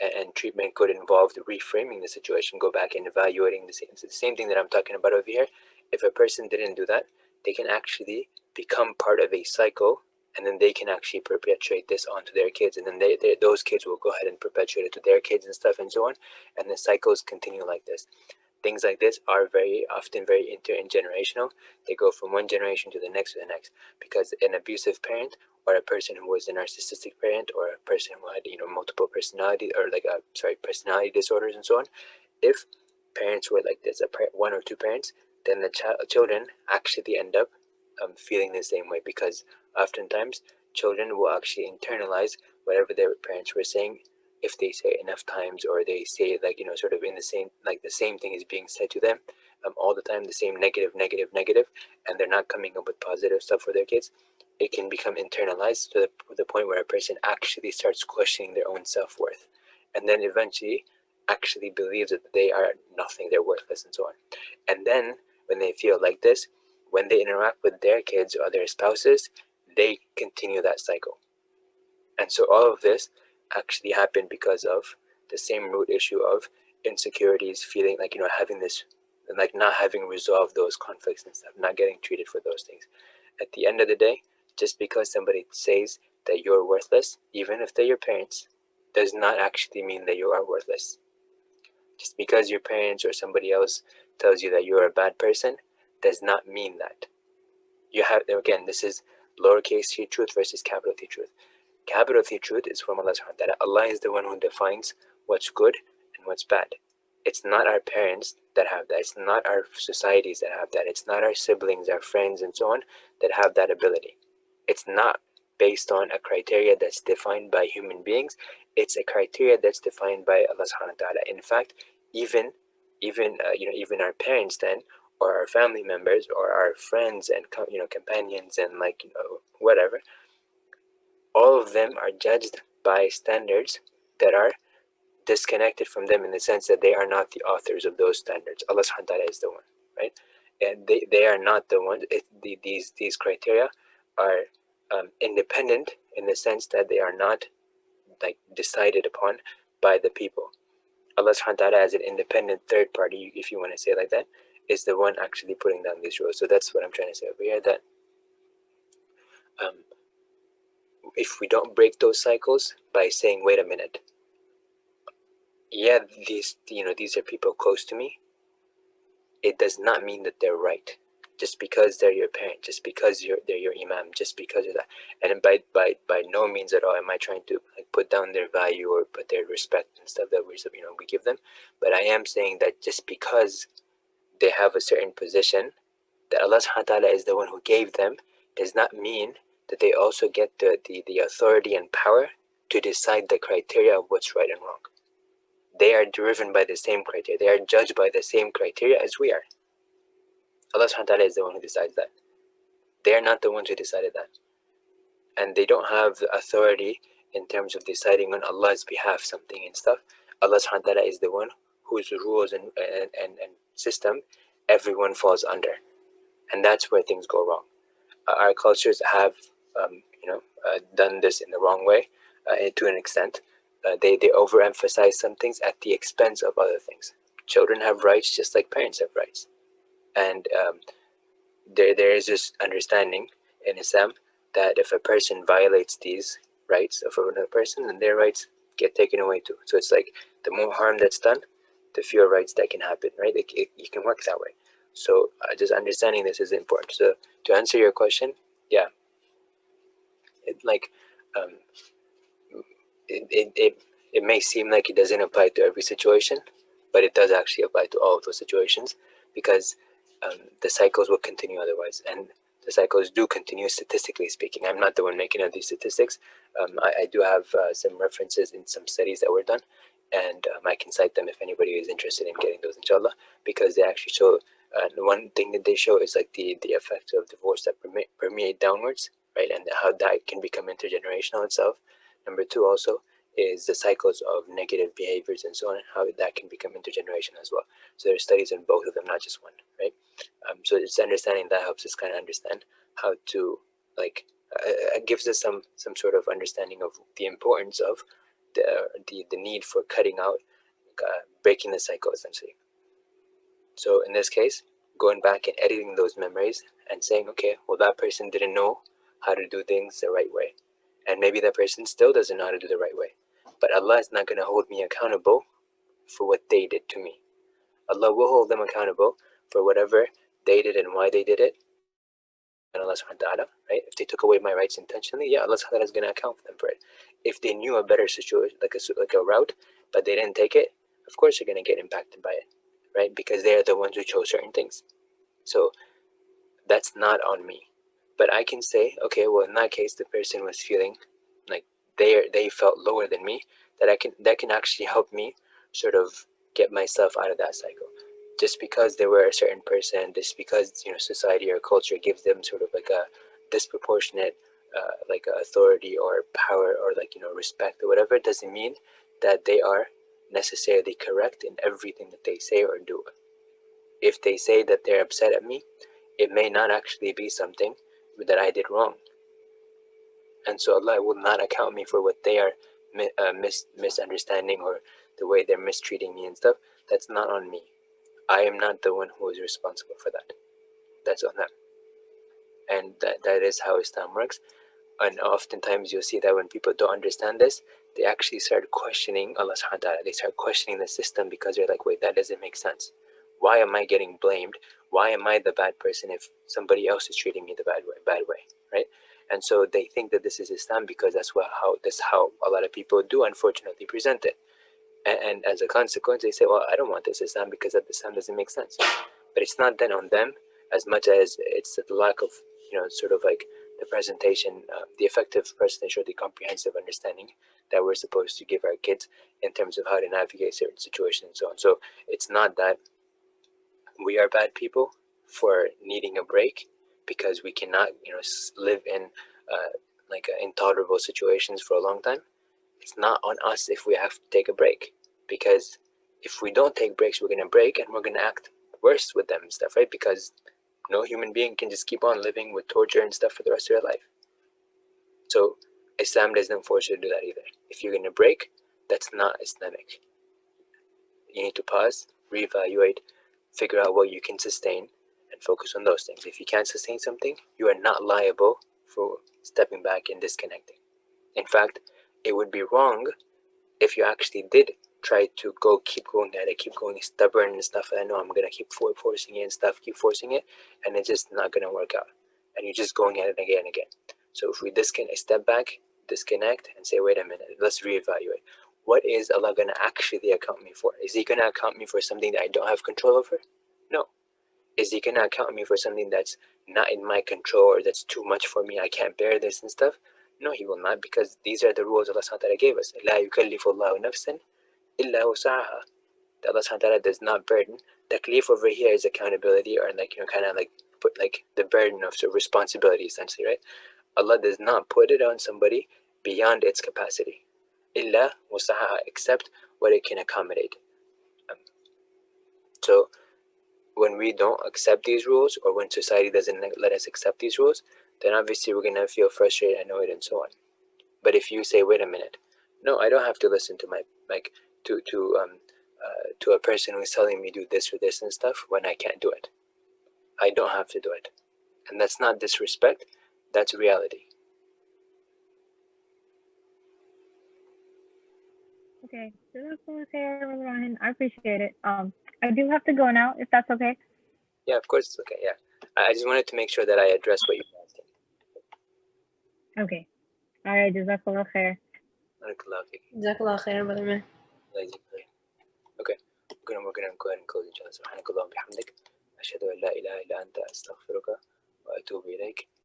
and treatment could involve reframing the situation, go back and evaluating the same thing that I'm talking about over here. If a person didn't do that, they can actually become part of a cycle, and then they can actually perpetuate this onto their kids, and then those kids will go ahead and perpetuate it to their kids and stuff and so on, and the cycles continue like this. Things like this are very often very intergenerational. They go from one generation to the next, because an abusive parent, or a person who was a narcissistic parent, or a person who had multiple personality, or personality disorders and so on, if parents were like this, one or two parents, then the children actually end up feeling the same way, because oftentimes children will actually internalize whatever their parents were saying. If they say it enough times, or they say sort of in the same thing is being said to them all the time, the same negative, and they're not coming up with positive stuff for their kids, it can become internalized to the point where a person actually starts questioning their own self-worth, and then eventually actually believes that they are nothing, they're worthless and so on. And then when they feel like this, when they interact with their kids or their spouses, they continue that cycle. And so all of this actually happened because of the same root issue of insecurities, feeling having this, and not having resolved those conflicts and stuff, not getting treated for those things. At the end of the day, just because somebody says that you're worthless, even if they're your parents, does not actually mean that you are worthless. Just because your parents or somebody else tells you that you're a bad person does not mean that. You have, again, this is lowercase t truth versus capital T truth. Capital T truth is from Allah subhanahu wa ta'ala. Allah is the one who defines what's good and what's bad. It's not our parents that have that. It's not our societies that have that. It's not our siblings, our friends, and so on that have that ability. It's not based on a criteria that's defined by human beings. It's a criteria that's defined by Allah subhanahu wa ta'ala. In fact, even our parents then, or our family members, or our friends and companions and whatever, all of them are judged by standards that are disconnected from them, in the sense that they are not the authors of those standards. Allah subhanahu wa ta'ala is the one, right? And they are not the ones. These criteria are independent, in the sense that they are not decided upon by the people. Allah subhanahu wa ta'ala, as an independent third party, if you want to say it like that, is the one actually putting down these rules. So that's what I'm trying to say over here, that if we don't break those cycles by saying, wait a minute, yeah, these are people close to me, it does not mean that they're right. Just because they're your parent, just because they're your imam, just because of that. And by no means at all am I trying to put down their value or put their respect and stuff that we give them. But I am saying that just because they have a certain position that Allah subhanahu wa ta'ala is the one who gave them, does not mean that they also get the authority and power to decide the criteria of what's right and wrong. They are driven by the same criteria. They are judged by the same criteria as we are. Allah subhanahu wa ta'ala is the one who decides that. They are not the ones who decided that. And they don't have the authority in terms of deciding on Allah's behalf something and stuff. Allah subhanahu wa ta'ala is the one whose rules and system everyone falls under. And that's where things go wrong. Our cultures have done this in the wrong way to an extent. They overemphasize some things at the expense of other things. Children have rights just like parents have rights. And there is this understanding in Islam that if a person violates these rights of another person, then their rights get taken away too. So it's like the more harm that's done, the fewer rights that can happen, right? You can work that way. So just understanding this is important. So to answer your question, yeah, it may seem like it doesn't apply to every situation, but it does actually apply to all of those situations, because the cycles will continue otherwise, and the cycles do continue statistically speaking. I'm not the one making up these statistics. I do have some references in some studies that were done, and I can cite them if anybody is interested in getting those, inshallah, because they actually show, one thing that they show is like the effect of divorce that permeate downwards, right, and how that can become intergenerational itself. Number two also is the cycles of negative behaviors and so on, and how that can become intergenerational as well. So there's studies on both of them, not just one, right? So it's understanding that helps us kind of understand how to, like, it gives us some sort of understanding of the importance of the need for cutting out, breaking the cycle essentially. So in this case, going back and editing those memories and saying, okay, well, that person didn't know how to do things the right way, and maybe that person still doesn't know how to do the right way, but Allah is not going to hold me accountable for what they did to me. Allah will hold them accountable for whatever they did and why they did it. And Allah subhanahu wa ta'ala, right? If they took away my rights intentionally, yeah, Allah subhanahu wa ta'ala is going to account for them for it. If they knew a better situation, like a route, but they didn't take it, of course they're going to get impacted by it, right? Because they're the ones who chose certain things. So that's not on me. But I can say, okay, well, in that case, the person was feeling like they felt lower than me, that can actually help me sort of get myself out of that cycle. Just because they were a certain person, just because, you know, society or culture gives them sort of like a disproportionate like authority or power or, like, you know, respect or whatever, doesn't mean that they are necessarily correct in everything that they say or do. If they say that they're upset at me, it may not actually be something that I did wrong, and so Allah will not account me for what they are misunderstanding or the way they're mistreating me and stuff. That's not on me. I am not the one who is responsible for that. That's on them. And that is how Islam works. And oftentimes you'll see that when people don't understand this, they actually start questioning Allah subhanahu wa ta'ala. They start questioning the system because they're like, wait, that doesn't make sense. Why am I getting blamed? Why am I the bad person if somebody else is treating me the bad way, right? And so they think that this is Islam because that's how a lot of people do unfortunately present it. And as a consequence, they say, well, I don't want this Islam because that Islam doesn't make sense. But it's not then on them as much as it's the lack of, you know, sort of like the presentation, the effective presentation or the comprehensive understanding that we're supposed to give our kids in terms of how to navigate certain situations and so on. So it's not that we are bad people for needing a break because we cannot, you know, live in like intolerable situations for a long time. It's not on us if we have to take a break, because if we don't take breaks, we're going to break and we're going to act worse with them and stuff, right? Because no human being can just keep on living with torture and stuff for the rest of their life. So Islam doesn't force you to do that either. If you're going to break, that's not Islamic. You need to pause, reevaluate, figure out what you can sustain, and focus on those things. If you can't sustain something, you are not liable for stepping back and disconnecting. In fact, it would be wrong if you actually did try to keep going at it, keep going stubborn and stuff. I know I'm gonna keep forcing it and stuff, keep forcing it, and it's just not gonna work out. And you're just going at it again and again. So if we step back, disconnect, and say, wait a minute, let's reevaluate. What is Allah gonna actually account me for? Is He gonna account me for something that I don't have control over? No. Is He gonna account me for something that's not in my control or that's too much for me? I can't bear this and stuff. No, He will not, because these are the rules Allah subhanahu wa ta'ala gave us. لا يكلف الله نفسا إلا وسعها. Allah subhanahu wa ta'ala does not burden. Taklif over here is accountability, or like, you know, kind of like put like the burden of sort of responsibility essentially, right? Allah does not put it on somebody beyond its capacity. إلا وسعها, except what it can accommodate. So when we don't accept these rules, or when society doesn't let us accept these rules, then obviously we're gonna feel frustrated, annoyed, and so on. But if you say, wait a minute, no, I don't have to listen to my to a person who's telling me do this or this and stuff when I can't do it. I don't have to do it, and that's not disrespect. That's reality. Okay, so that's okay, Ryan. I appreciate it. I do have to go now, if that's okay. Yeah, of course it's okay. Yeah, I just wanted to make sure that I address what you were asking. Okay. All right, Jazakallah khair. بارك الله فيك. جزاك الله خير brother man. الله يجزيك خير. Okay, we're gonna go ahead and close each other. سبحانك اللهم وبحمدك أشهد أن لا إله إلا أنت أستغفرك وأتوب إليك.